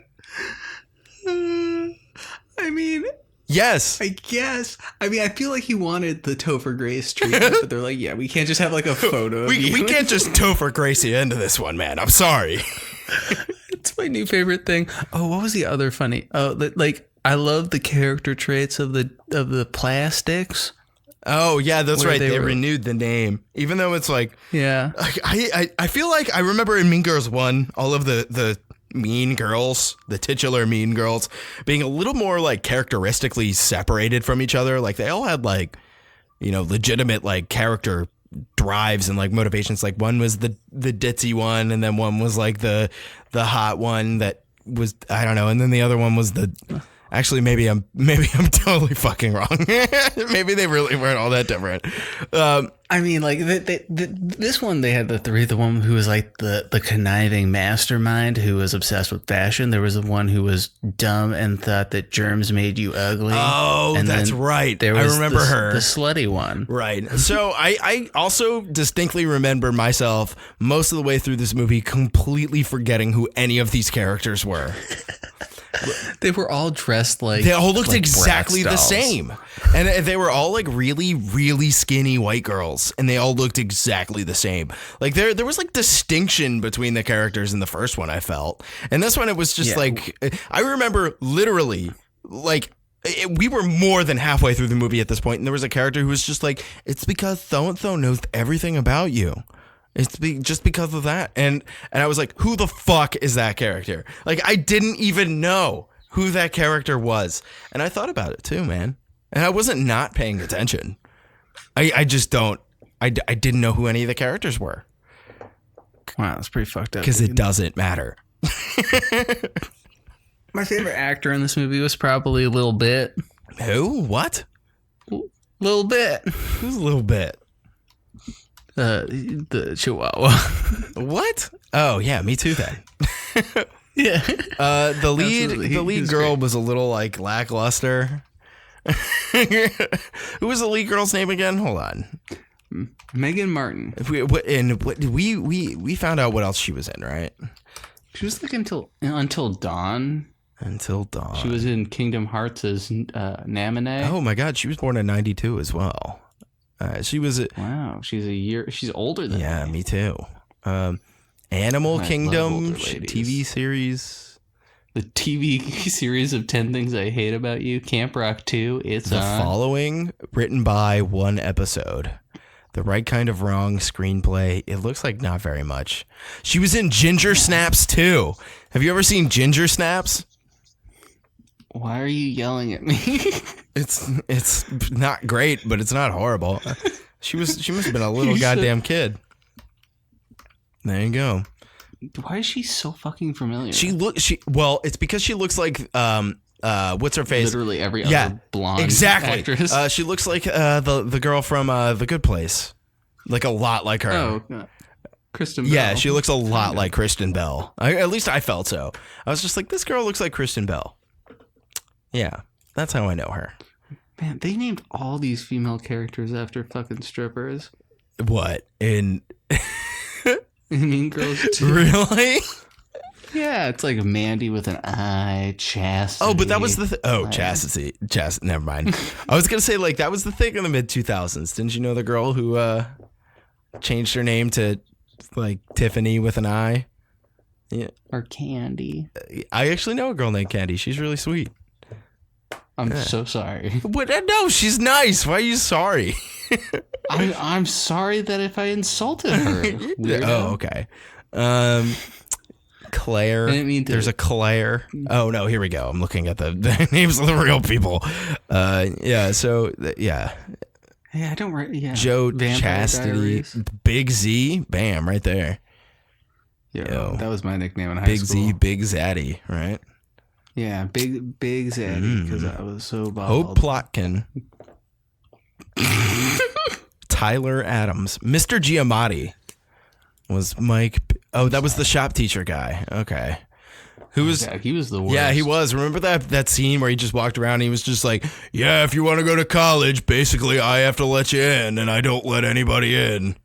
I mean... Yes. I guess. I mean, I feel like he wanted the Topher Grace treatment, but they're like, yeah, we can't just have like a photo of you. We can't just Topher Grace you into this one, man. I'm sorry. It's my new favorite thing. Oh, what was the other funny? Oh, like, I love the character traits of the plastics. Oh, yeah, that's right. They were, renewed the name. Even though it's like... Yeah. I feel like I remember in Mean Girls 1, all of the mean girls, the titular mean girls, being a little more like characteristically separated from each other. Like they all had like, you know, legitimate like character drives and like motivations. Like one was the ditzy one, and then one was like the hot one that was, I don't know, and then the other one was the... Actually, maybe I'm totally fucking wrong. Maybe they really weren't all that different. I mean, like this one, they had the one who was like the conniving mastermind who was obsessed with fashion. There was the one who was dumb and thought that germs made you ugly. Oh, and that's right. There was I remember her, the slutty one. Right. So I also distinctly remember myself most of the way through this movie completely forgetting who any of these characters were. They were all dressed like they all looked like exactly Bratz the dolls. same. And they were all like really, really skinny white girls. And they all looked exactly the same. Like there was like distinction between the characters in the first one, I felt. And this one, it was just like, I remember literally like, we were more than halfway through the movie at this point, and there was a character who was just like, it's because so-and-so knows everything about you. It's just because of that. And I was like, who the fuck is that character? Like, I didn't even know who that character was. And I thought about it too, man. And I wasn't not paying attention. I just don't. I didn't know who any of the characters were. Wow, that's pretty fucked up. Because it doesn't matter. My favorite actor in this movie was probably Lil Bit. Who? What? Lil Bit. Who's a little bit? The Chihuahua. What? Oh, yeah, me too then. Yeah. The lead was girl great. was a little like lackluster. Who was the lead girl's name again? Hold on. Megan Martin. We found out what else she was in, right? She was like until Dawn. Until Dawn. She was in Kingdom Hearts as Naminé. Oh my God, she was born in '92 as well. She was. Wow, she's older than Yeah, me. me too. Animal I love Kingdom older ladies. TV series. The TV series of 10 Things I Hate About You, Camp Rock 2. It's The on. following, written by one episode. The Right Kind of Wrong screenplay. It looks like not very much. She was in Ginger Snaps too. Have you ever seen Ginger Snaps? Why are you yelling at me? It's not great, but it's not horrible. She must have been a little You said- goddamn kid. There you go. Why is she so fucking familiar? Well, it's because she looks like what's her face? Literally every other blonde actress. She looks like the girl from The Good Place, like a lot like her. Oh, Kristen Bell. Yeah, she looks a lot like Kristen Bell. At least I felt so. I was just like, this girl looks like Kristen Bell. Yeah, that's how I know her. Man, they named all these female characters after fucking strippers. What in Mean Girls 2. really? Yeah, it's like Mandy with an I, Chastity. Oh, but that was the Chastity. Never mind. I was gonna say like that was the thing in the mid 2000s. Didn't you know the girl who changed her name to like Tiffany with an I? Yeah, Or Candy. I actually know a girl named Candy. She's really sweet. I'm so sorry. What? No, she's nice. Why are you sorry? I'm sorry that if I insulted her. Weirdo. Oh, okay. Claire. I didn't mean to- There's a Claire. Oh no, here we go. I'm looking at the names of the real people. Yeah. So yeah, Hey, I don't. Yeah. Joe Vampire Chastity, Diaries. Big Z, bam, right there. Yo, that was my nickname in high Big school. Z, Big Zaddy, right? Yeah, big Zaddy, because I was so bald. Hope Plotkin. Tyler Adams. Mr. Giamatti was Mike. Oh, that was the shop teacher guy. Okay. Who was... Yeah, he was the worst. Yeah, he was. Remember that scene where he just walked around and he was just like, yeah, if you want to go to college, basically I have to let you in and I don't let anybody in.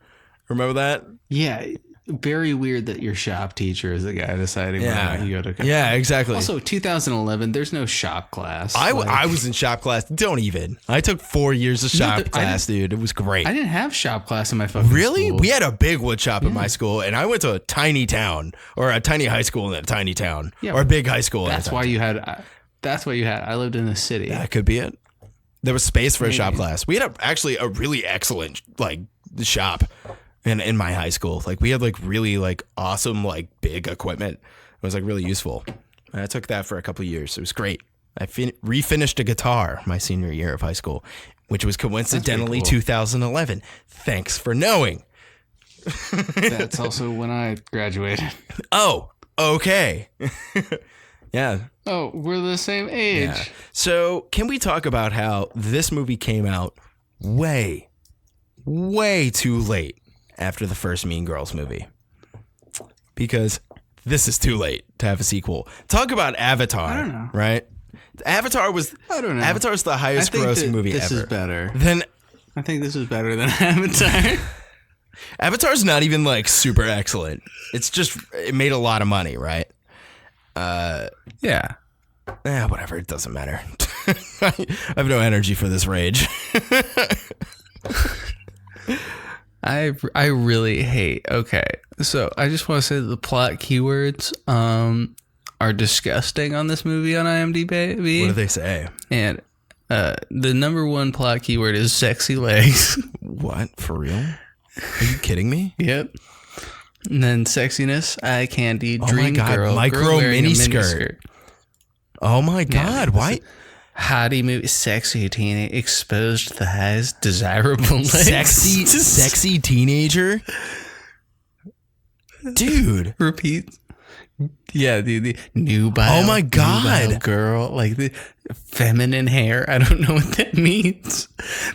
Remember that? Yeah, very weird that your shop teacher is the guy deciding whether or not you go to college. Yeah, exactly. Also, 2011, there's no shop class. I was in shop class. Don't even. I took 4 years of shop class, dude. It was great. I didn't have shop class in my fucking Really? school. We had a big wood shop in my school, and I went to a tiny town, or a tiny high school in a tiny town, Yeah, or a big high school. That's why you had. That's what you had. I lived in the city. That could be it. There was space for a shop class. We had actually a really excellent shop in my high school. Like we had really awesome big equipment. It was really useful. And I took that for a couple of years. It was great. I refinished a guitar my senior year of high school, which was coincidentally That's pretty 2011. Thanks for knowing. That's also when I graduated. Oh, okay. Yeah. Oh, we're the same age. Yeah. So can we talk about how this movie came out way, way too late after the first Mean Girls movie? Because this is too late to have a sequel. Talk about Avatar. I don't know. Right? Avatar was... I don't know. Avatar's the highest grossing movie this ever. is better. Then I think this is better than Avatar. Avatar's not even super excellent. It's just... It made a lot of money, right? Yeah. Whatever. It doesn't matter. I have no energy for this rage. I really hate. Okay, so I just want to say that the plot keywords are disgusting on this movie on IMDb. What do they say? And the number one plot keyword is sexy legs. What? For real? Are you kidding me? Yep. And then sexiness, eye candy, Oh dream my God, girl, micro girl wearing a miniskirt. Oh my God, why? Hottie movie, sexy teenage, exposed thighs, desirable legs. Sexy teenager? Dude. Repeat. Yeah, the new bio. Oh my God. New bio girl, like the feminine hair. I don't know what that means.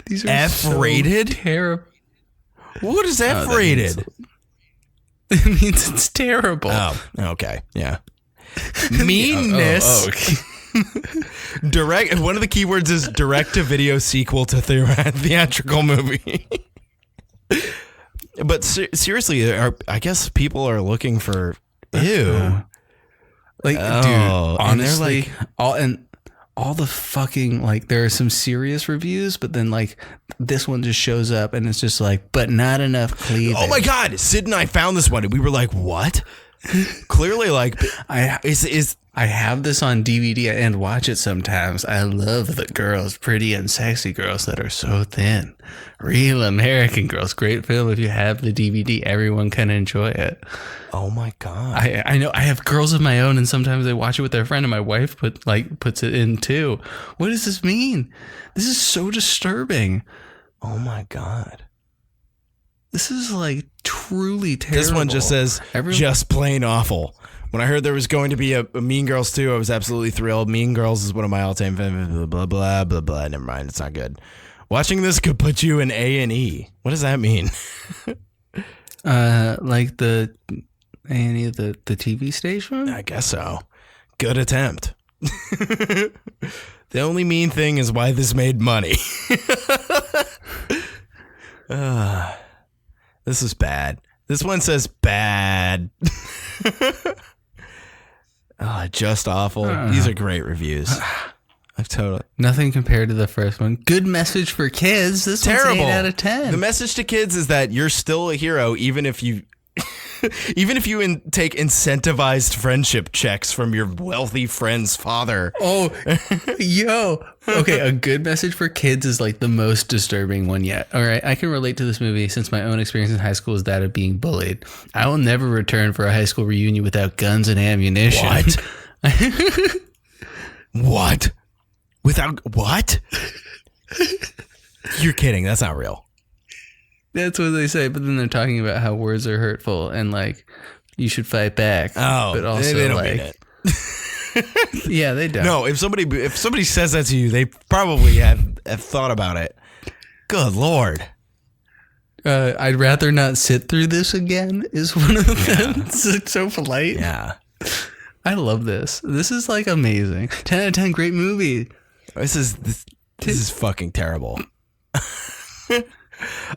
These are F-rated? So terrible. What is F-rated? It means it's terrible. Oh, okay. Yeah. Meanness. Okay. Direct. One of the keywords is direct-to-video sequel to theatrical movie. But seriously, I guess people are looking for ew. Like, Oh, dude, and honestly, they're all the fucking, like, there are some serious reviews, but then, like, this one just shows up and it's just like, but not enough cleavage. Oh my God, Sid and I found this one and we were like, what? Clearly, like, I have this on DVD and watch it sometimes. I love the girls, pretty and sexy girls that are so thin. Real American Girls. Great film. If you have the DVD, everyone can enjoy it. oh my God. I know I have girls of my own, and sometimes they watch it with their friend, and my wife puts it in too. What does this mean? This is so disturbing. Oh my God. This is like truly terrible. This one just says, just plain awful. When I heard there was going to be a Mean Girls 2, I was absolutely thrilled. Mean Girls is one of my all-time favorites. Blah, blah, blah, blah, blah. Never mind. It's not good. Watching this could put you in A&E. What does that mean? Like the A&E, the TV station? I guess so. Good attempt. The only mean thing is why this made money. This is bad. This one says bad. Just awful. These are great reviews. I've totally Nothing compared to the first one. Good message for kids. This terrible. one's 8 out of 10. The message to kids is that you're still a hero, even if you take incentivized friendship checks from your wealthy friend's father. Oh, yo. Okay, a good message for kids is like the most disturbing one yet. All right, I can relate to this movie since my own experience in high school is that of being bullied. I will never return for a high school reunion without guns and ammunition. What? What? Without what? You're kidding. That's not real. That's what they say, but then they're talking about how words are hurtful and like you should fight back. Oh, but also they don't like, mean it. Yeah, they don't. No, if somebody says that to you, they probably have thought about it. Good Lord. I'd rather not sit through this again is one of them. It's so polite. Yeah. I love this. This is like amazing. 10 out of 10, great movie. This is fucking terrible.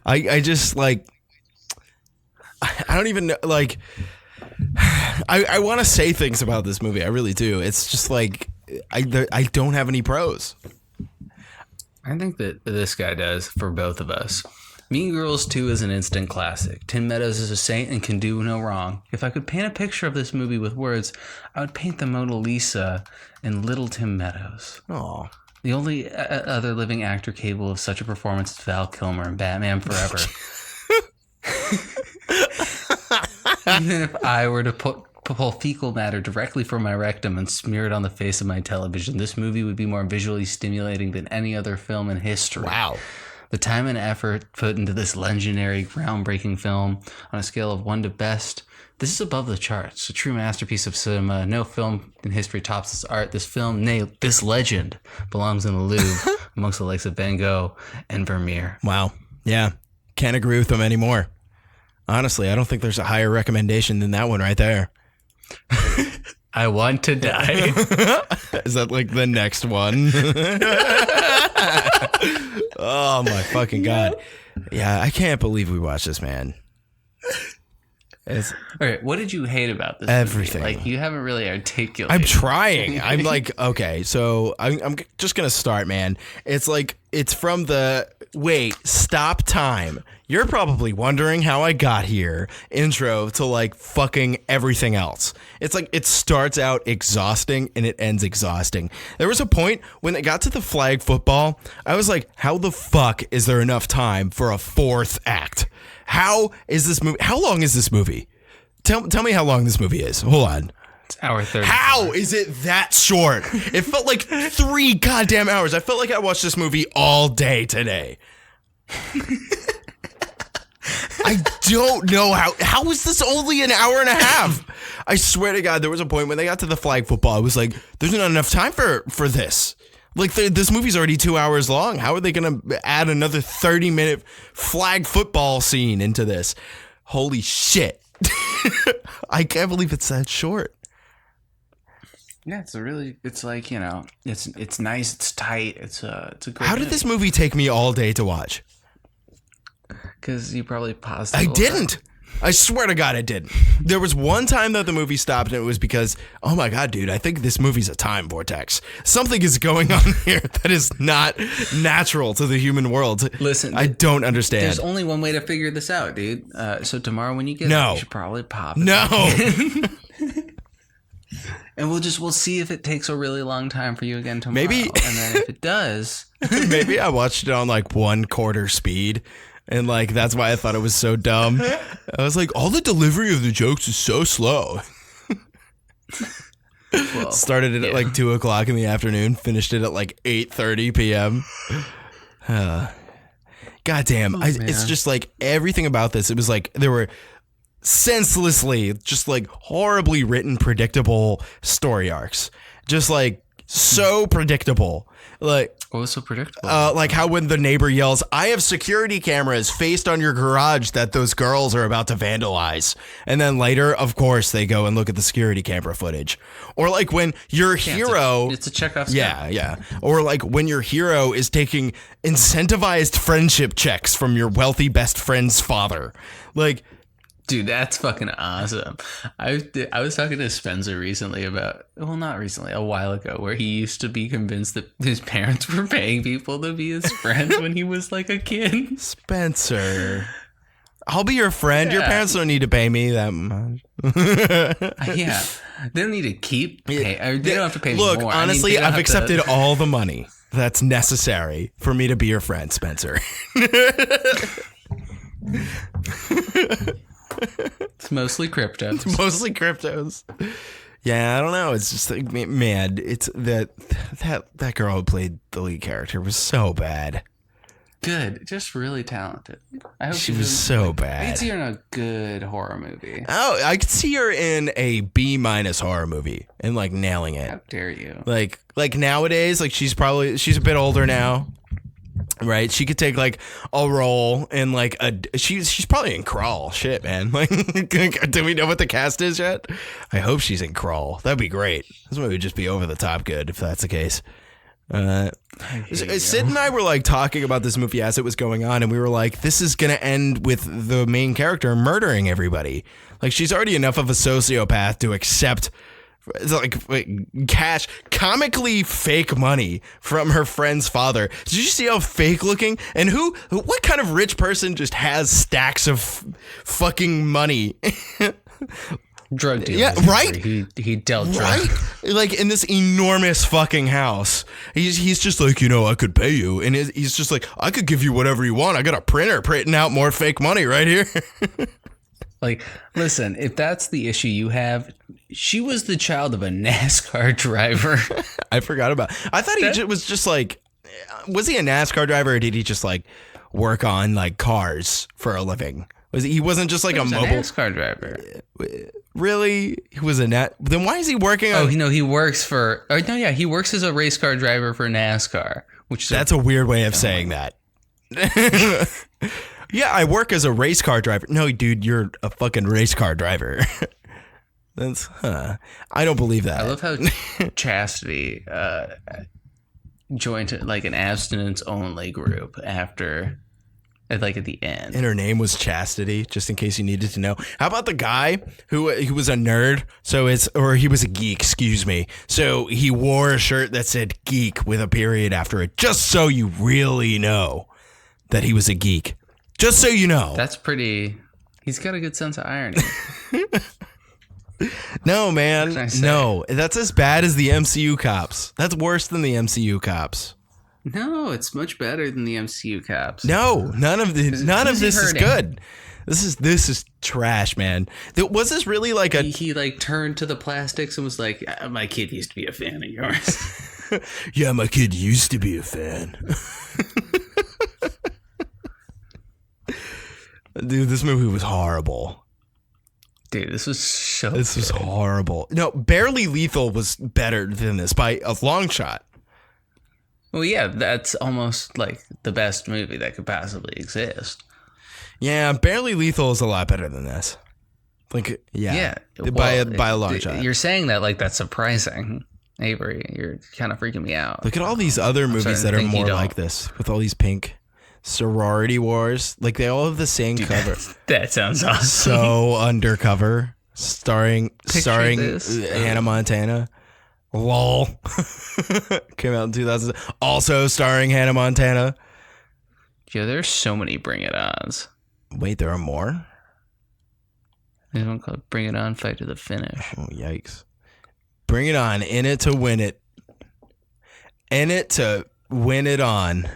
I just like, I don't even know, like, I want to say things about this movie. I really do. It's just like, I don't have any pros. I think that this guy does for both of us. Mean Girls 2 is an instant classic. Tim Meadows is a saint and can do no wrong. If I could paint a picture of this movie with words, I would paint the Mona Lisa in Little Tim Meadows. Oh. The only other living actor capable of such a performance is Val Kilmer in Batman Forever. Even if I were to pull fecal matter directly from my rectum and smear it on the face of my television, this movie would be more visually stimulating than any other film in history. Wow. The time and effort put into this legendary, groundbreaking film on a scale of 1 to best, this is above the charts. A true masterpiece of cinema. No film in history tops this art. This film, nay, this legend, belongs in the Louvre amongst the likes of Van Gogh and Vermeer. Wow. Yeah. Can't agree with them anymore. Honestly, I don't think there's a higher recommendation than that one right there. I want to die. Is that like the next one? Oh my fucking God. Yeah, I can't believe we watched this, man. It's All right, what did you hate about this everything. movie? Like, you haven't really articulated. I'm trying. I'm like, okay, so I'm just gonna start, man. It's like it's from the stop time. You're probably wondering how I got here. Intro to like fucking everything else. It's like it starts out exhausting and it ends exhausting. There was a point when it got to the flag football, I was like, how the fuck is there enough time for a fourth act? How is this movie? How long is this movie? Tell me how long this movie is. Hold on. It's hour 30. How is it that short? It felt like 3 goddamn hours. I felt like I watched this movie all day today. I don't know how is this only an hour and a half? I swear to God, there was a point when they got to the flag football. I was like, there's not enough time for this. Like this movie's already 2 hours long. How are they going to add another 30-minute flag football scene into this? Holy shit. I can't believe it's that short. Yeah, it's like, it's nice, it's tight, it's a great How did this movie take me all day to watch? Because you probably paused it. I didn't. I swear to God, I didn't. There was one time that the movie stopped, and it was because, oh my God, dude, I think this movie's a time vortex. Something is going on here that is not natural to the human world. Listen, I don't understand. There's only one way to figure this out, dude. So tomorrow when you get No. it, you should probably pop it. No. And we'll see if it takes a really long time for you again tomorrow. Maybe- And then if it does, Maybe I watched it on like 1/4 speed. And like, that's why I thought it was so dumb. I was like, all the delivery of the jokes is so slow. well, Started it at like 2 o'clock in the afternoon, finished it at like 8:30 p.m. God damn. It's just like everything about this. It was like there were senselessly, just like horribly written, predictable story arcs. Just like so predictable. Like, what was so predictable? like how when the neighbor yells, I have security cameras faced on your garage that those girls are about to vandalize. And then later, of course, they go and look at the security camera footage. Or like when your hero... It's a Chekhov script. Yeah. Or like when your hero is taking incentivized friendship checks from your wealthy best friend's father. Like... Dude, that's fucking awesome. I was talking to Spencer recently not recently, a while ago, where he used to be convinced that his parents were paying people to be his friends when he was like a kid. Spencer, I'll be your friend. Your parents don't need to pay me that much. Yeah. They don't need to keep pay, or they don't have to pay me more. Look, honestly, I've accepted all the money that's necessary for me to be your friend, Spencer. It's mostly cryptos. Mostly cryptos. Yeah, I don't know. It's just like, man, it's that girl who played the lead character was so bad. Good. Just really talented. I hope She was so bad. I could see her in a good horror movie. Oh, I could see her in a B- horror movie and like nailing it. How dare you? Like nowadays, like she's a bit older now. Right, she could take like a role in like she's probably in Crawl. Shit, man. Like, do we know what the cast is yet? I hope she's in Crawl. That'd be great. This movie would just be over the top good if that's the case. Sid and I were like talking about this movie as it was going on, and we were like, this is gonna end with the main character murdering everybody. Like, she's already enough of a sociopath to accept like cash, comically fake money from her friend's father. Did you see how fake looking? And what kind of rich person just has stacks of fucking money? Drug dealer. Yeah, right? He dealt drugs. Right? Like in this enormous fucking house. He's just like, I could pay you. And he's just like, I could give you whatever you want. I got a printer printing out more fake money right here. Like, listen, if that's the issue you have, she was the child of a NASCAR driver. I forgot about. I thought he was just like, was he a NASCAR driver or did he just like work on like cars for a living? He wasn't just like a mobile NASCAR driver. Really? He was then why is he working on? He works for. Oh no, yeah, he works as a race car driver for NASCAR, which that's a weird way of saying that. Yeah, I work as a race car driver. No, dude, you're a fucking race car driver. I don't believe that. I love how Chastity joined like an abstinence only group after like at the end. And her name was Chastity, just in case you needed to know. How about the guy who was a nerd? Or he was a geek, excuse me. So he wore a shirt that said geek with a period after it, just so you really know that he was a geek. Just so you know. That's pretty. He's got a good sense of irony. No, man. What can I say? No, that's as bad as the MCU cops. That's worse than the MCU cops. No, it's much better than the MCU cops. No, none of this is hurting? good. This is trash, man. Was this really like a? He like turned to the plastics and was like, "My kid used to be a fan of yours." Yeah, my kid used to be a fan. Dude, this movie was horrible. Dude, this was so. This was horrible. No, Barely Lethal was better than this by a long shot. Well, yeah, that's almost like the best movie that could possibly exist. Yeah, Barely Lethal is a lot better than this. Like, yeah, by a long shot. You're saying that like that's surprising, Avery. You're kind of freaking me out. Look at all these other movies that are more don't. like this, with all these pink sorority wars. Like, they all have the same cover. That sounds awesome. So Undercover, starring this. Hannah Montana. LOL. Came out in 2000. Also starring Hannah Montana. Yeah, there's so many Bring It Ons. Wait, there are more? There's one called Bring It On, Fight to the Finish. Oh, yikes. Bring it on. In it to win it. In it to win it on.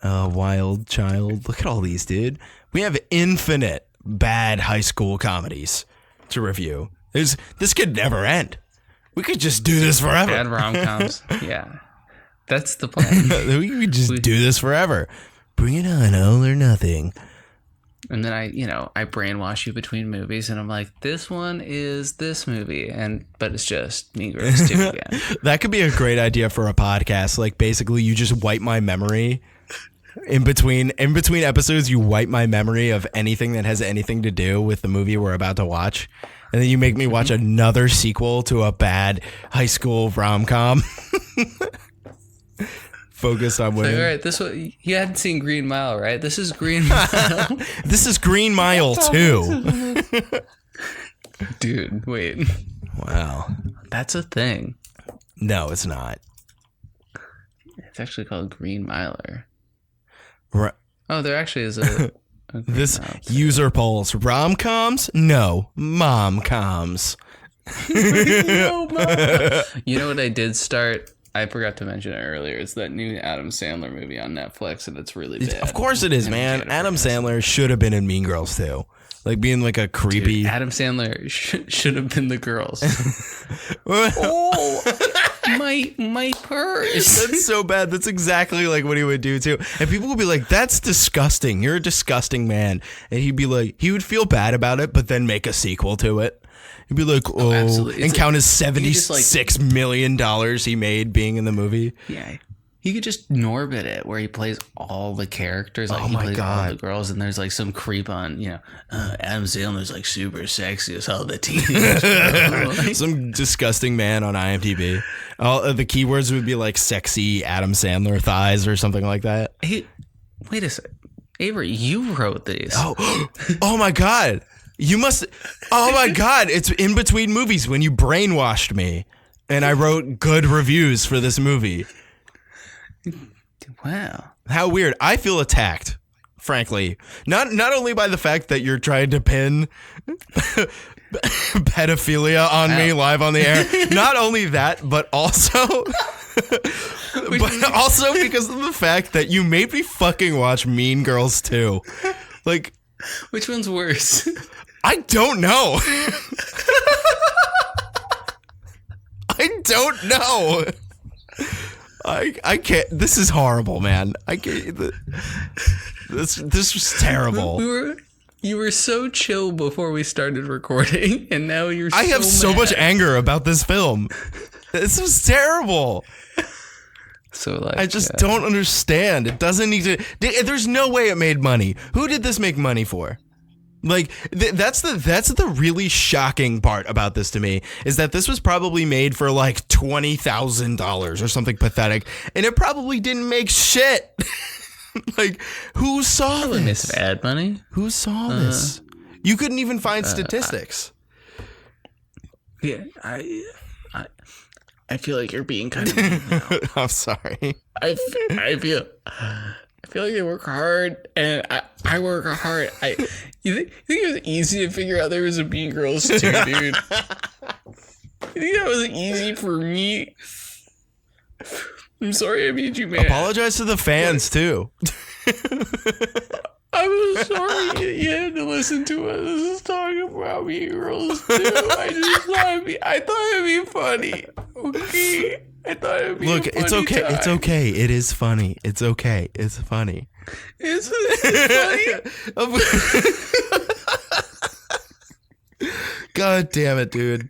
Wild Child. Look at all these, dude. We have infinite bad high school comedies to review. This could never end. We could just do this forever. Bad rom-coms. Yeah. That's the plan. We could just do this forever. Bring it on, all or nothing. And then I brainwash you between movies, and I'm like, this one is this movie, but it's just Mean Girls 2 again. That could be a great idea for a podcast. Like, basically, you just wipe my memory. In between episodes, you wipe my memory of anything that has anything to do with the movie we're about to watch. And then you make me watch another sequel to a bad high school rom-com. Focus on women. All right, this one, you hadn't seen Green Mile, right? This is Green Mile. This is Green Mile 2. Dude, wait. Wow. That's a thing. No, it's not. It's actually called Green Miler. Right. Oh, there actually is a This user polls. Rom-coms? No. Mom-coms. You know what I did start? I forgot to mention it earlier. It's that new Adam Sandler movie on Netflix, and it's really bad. Of course it is, man. Adam Sandler should have been in Mean Girls too. Like, being like a creepy. Dude, Adam Sandler should have been the girls. Oh, my purse. That's so bad. That's exactly like what he would do too. And people would be like, "That's disgusting. You're a disgusting man." And he'd be like, he would feel bad about it, but then make a sequel to it. He'd be like, "Oh," absolutely. And count his $76 million he made being in the movie. Yeah. He could just Norbit it, where he plays all the characters. Like, Oh he my plays God. all the girls, and there's like some creep on, Adam Sandler's like super sexy as all the teenagers. Some disgusting man on IMDb. All the keywords would be like sexy Adam Sandler thighs or something like that. Hey, wait a sec. Avery, you wrote these. Oh my God. You must. Oh my God. It's in between movies when you brainwashed me and I wrote good reviews for this movie. Wow. How weird. I feel attacked, frankly. Not only by the fact that you're trying to pin pedophilia on me live on the air. Not only that, but also because of the fact that you made me fucking watch Mean Girls 2. Like, Which one's worse? I don't know. I don't know. I can't. This is horrible, man. I can't. This was terrible. You were so chill before we started recording, and now you're. I have so mad. much anger about this film. This was terrible. So like, I just don't understand. It doesn't need to. There's no way it made money. Who did this make money for? Like, that's the really shocking part about this to me, is that this was probably made for like $20,000 or something pathetic, and it probably didn't make shit. Like, who saw Probably made this? some ad money. Who saw this? You couldn't even find statistics. Yeah, I feel like you're being kind of mean now. I'm sorry. I feel like they work hard, and I work hard. You think it was easy to figure out there was a Mean Girls too, dude? You think that was easy for me? I'm sorry I made you mad. Apologize to the fans too. I'm sorry you had to listen to us talking about Mean Girls too. I thought it'd be funny. Okay. I thought it'd be Look, a funny it's okay. time. It's okay. It is funny. It's okay. It's funny. Isn't it funny? God damn it, dude.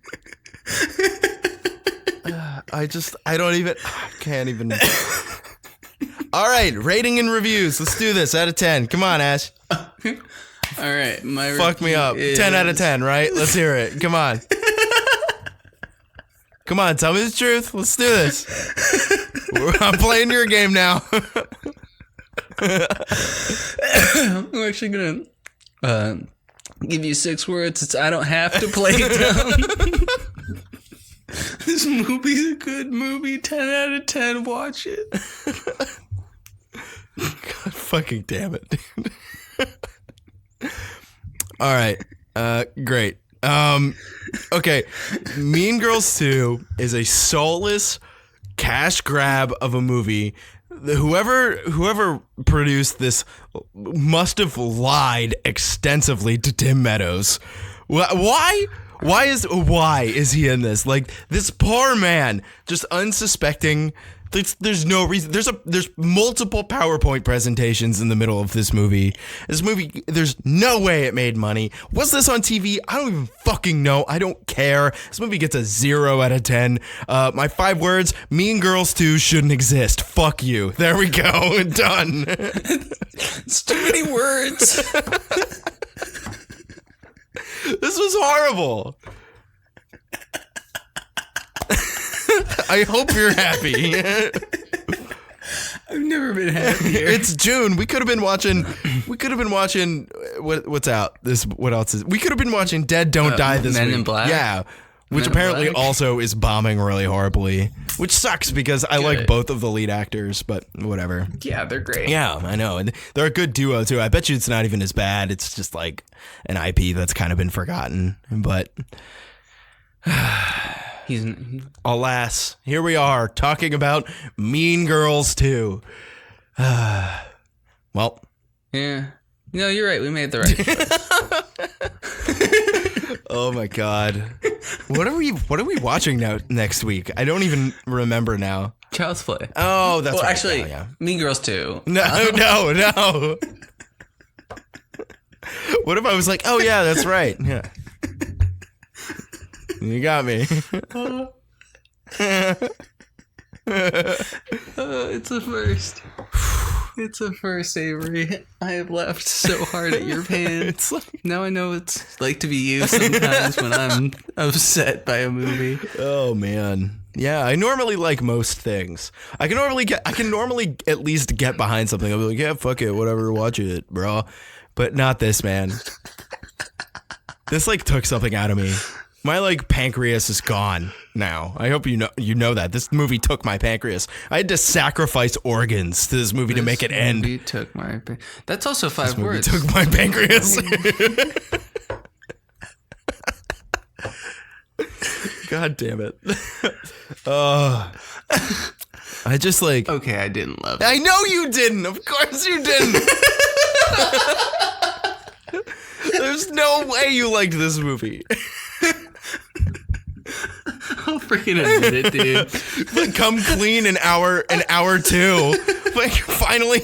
I can't even. All right, rating and reviews. Let's do this out of 10. Come on, Ash. All right, my Fuck me up. review 10 out of is- 10, right? Let's hear it. Come on. Come on, tell me the truth. Let's do this. I'm playing your game now. I'm actually gonna give you 6 words. It's I don't have to play it down. This movie's a good movie. 10 out of 10. Watch it. God fucking damn it, dude. All right. Great. Okay. Mean Girls 2 is a soulless cash grab of a movie. Whoever produced this must have lied extensively to Tim Meadows. Why? Why is he in this? Like, this poor man, just unsuspecting. There's no reason. There's multiple PowerPoint presentations in the middle of this movie. This movie, there's no way it made money. Was this on TV? I don't even fucking know. I don't care. This movie gets a 0 out of 10. My 5 words: Mean Girls 2 shouldn't exist. Fuck you. There we go. Done. It's too many words. This was horrible. I hope you're happy. I've never been happier. It's June. We could have been watching. What's out? What else is? We could have been watching Dead Don't Die this Men week. in Black? Yeah, which Men in apparently Black? also is bombing really horribly. Which sucks because I like Good. both of the lead actors, but whatever. Yeah, they're great. Yeah, I know, and they're a good duo too. I bet you it's not even as bad. It's just like an IP that's kind of been forgotten, but. Alas, here we are talking about Mean Girls 2. Well, Yeah. No, you're right. We made the right choice. oh my god. What are we watching now next week? I don't even remember now. Child's Play. Oh, that's Well, right. actually, Oh, yeah. Mean Girls 2. No. What if I was like, "Oh yeah, that's right." Yeah. You got me. It's a first. It's a first, Avery. I have laughed so hard at your pain. It's like, Now I know what it's like to be you sometimes when I'm upset by a movie. oh man. Yeah, I normally like most things. I can normally at least get behind something. I'll be like, yeah, fuck it, whatever, watch it, bro. But not this, man. This like took something out of me. My like pancreas is gone now. I hope you know that. This movie took my pancreas. I had to sacrifice organs to this movie to make it end. Movie took my. That's also 5 Movie words. took my pancreas. God damn it. I just like. Okay, I didn't love it. I know you didn't. Of course you didn't. There's no way you liked this movie. I'll freaking admit it, dude. Like, come clean an hour 2. Like, finally.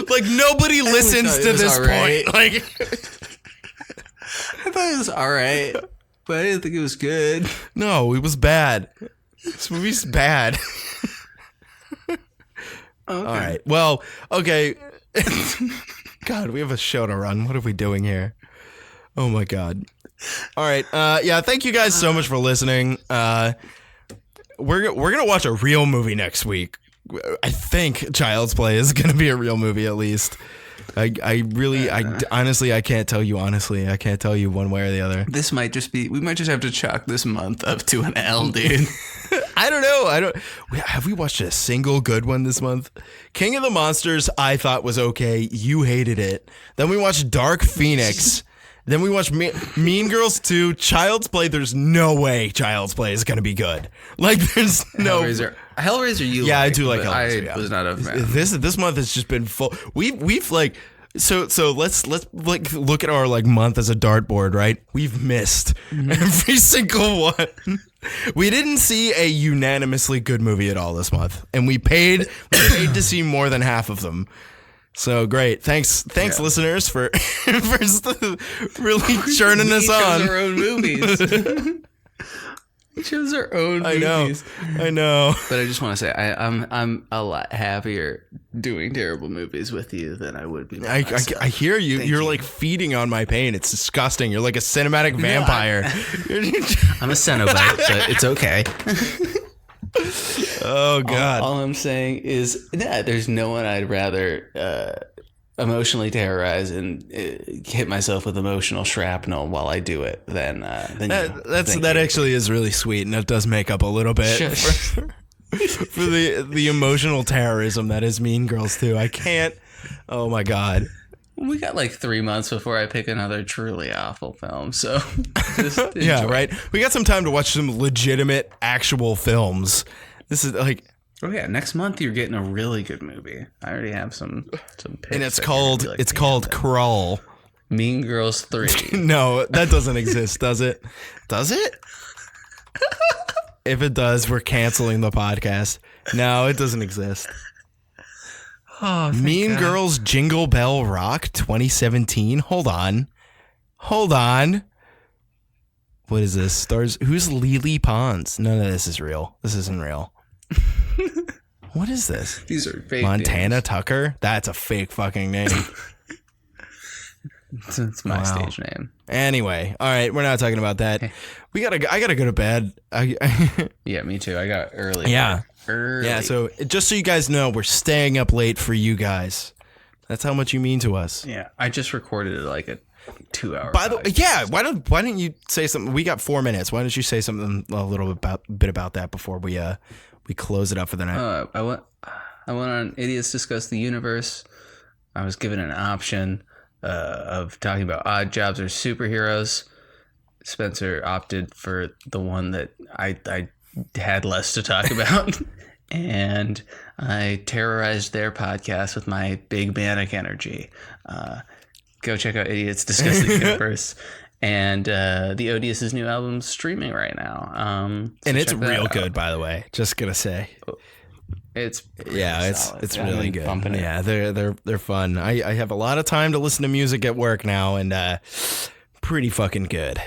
Like, nobody listens it to was this alright. point. Like, I thought it was alright, but I didn't think it was good. no, it was bad. This movie's bad. Okay. All right. Well, okay. God, we have a show to run. What are we doing here? Oh my God. All right. Yeah. Thank you guys so much for listening. We're gonna watch a real movie next week. I think Child's Play is going to be a real movie at least. Honestly, I can't tell you honestly. I can't tell you one way or the other. This might just be, we might just have to chalk this month up to an L, dude. I don't know. Have we watched a single good one this month? King of the Monsters, I thought was okay. You hated it. Then we watched Dark Phoenix. Then we watched Mean Girls 2. Child's Play, there's no way Child's Play is going to be good. Like, there's no... Hellraiser you Yeah, like, I do like but Hellraiser. I was not a fan. This month has just been full. We've like... So let's like look at our like month as a dartboard, right? We've missed every single one. We didn't see a unanimously good movie at all this month, and we paid to see more than half of them. So great, thanks, listeners for really churning us on. Our own movies. We chose our own movies. I know. But I just want to say, I'm a lot happier doing terrible movies with you than I would be. I hear you. You're like feeding on my pain. It's disgusting. You're like a cinematic vampire. I'm a Cenobite, but it's okay. Oh God. All I'm saying is that there's no one I'd rather emotionally terrorize and hit myself with emotional shrapnel while I do it than that actually is really sweet, and it does make up a little bit for the emotional terrorism that is Mean Girls 2. I can't. Oh my God. We got like 3 months before I pick another truly awful film, so just yeah, enjoy. right. We got some time to watch some legitimate, actual films. This is like. Oh yeah, next month you're getting a really good movie. I already have some picks. And it's called Crawl. Mean Girls 3. No, that doesn't exist, does it? Does it? If it does, we're canceling the podcast. No, it doesn't exist. Oh, Mean God. Girls Jingle Bell Rock 2017. Hold on. What is this? Stars? Who's Lily Pons? None of this is real. This isn't real. What is this? These are fake Montana names. Tucker? That's a fake fucking name. It's my stage name. Anyway, all right, we're not talking about that. I gotta go to bed. Yeah, me too. I got early. Yeah. Early. Yeah, so just so you guys know, we're staying up late for you guys. That's how much you mean to us. Yeah, I just recorded like a 2 hour. By the way, yeah, why don't you say something? We got 4 minutes. Why don't you say something a little bit about that before we close it up for the night? I went on Idiots Discuss the Universe. I was given an option of talking about odd jobs or superheroes. Spencer opted for the one that I had less to talk about. And I terrorized their podcast with my big manic energy. Go check out Idiots Discuss the Universe. And the Odious' new album's streaming right now. And it's real good, by the way. Just gonna say. It's it's really good. Bumping it. Yeah, they're fun. I have a lot of time to listen to music at work now, and pretty fucking good.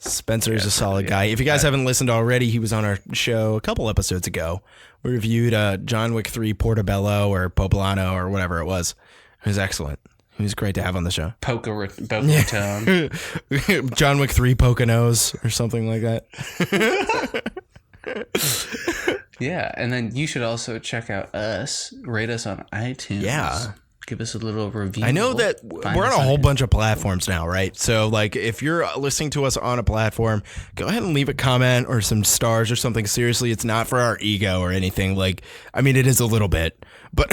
Spencer's a solid guy. If you guys haven't listened already, he was on our show a couple episodes ago. We reviewed John Wick 3 Portobello or Poblano or whatever it was. It was excellent. He was great to have on the show. Boca Raton. John Wick 3 Poconos or something like that. Yeah, and then you should also check out us. Rate us on iTunes. Yeah. Give us a little review. I know that we're on a whole bunch of platforms now, right? So, like, if you're listening to us on a platform, go ahead and leave a comment or some stars or something. Seriously, it's not for our ego or anything. Like, I mean, it is a little bit, but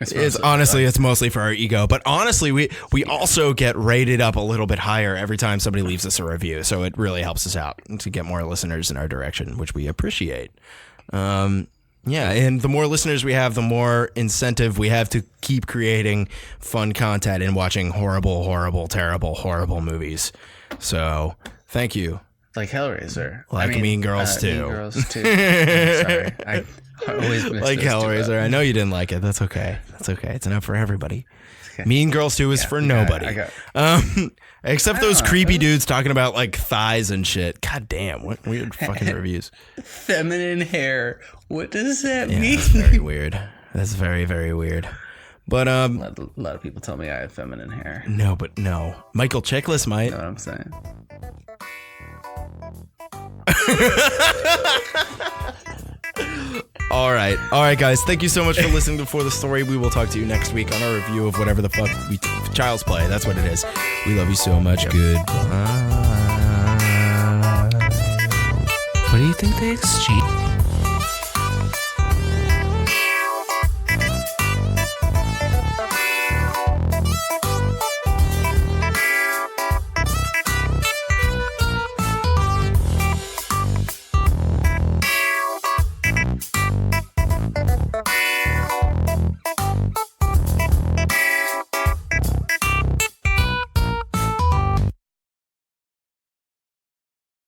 it's mostly for our ego. But honestly, we also get rated up a little bit higher every time somebody leaves us a review. So it really helps us out to get more listeners in our direction, which we appreciate. Yeah, and the more listeners we have, the more incentive we have to keep creating fun content and watching horrible, terrible movies. So, thank you. Like Hellraiser. Mean Girls 2. Mean Girls 2. Sorry. I always miss like Hellraiser. I know you didn't like it. That's okay. It's enough for everybody. Okay. Mean Girls 2 is for nobody. Except those creepy dudes talking about like thighs and shit. God damn, what weird fucking reviews. Feminine hair. What does that mean? That's very weird. That's very, very weird. But a lot of people tell me I have feminine hair. No. Michael Chiklis might. You know what I'm saying? All right, guys. Thank you so much for listening to For the Story. We will talk to you next week on our review of whatever the fuck Child's Play. That's what it is. We love you so much. Goodbye. What do you think they exchanged?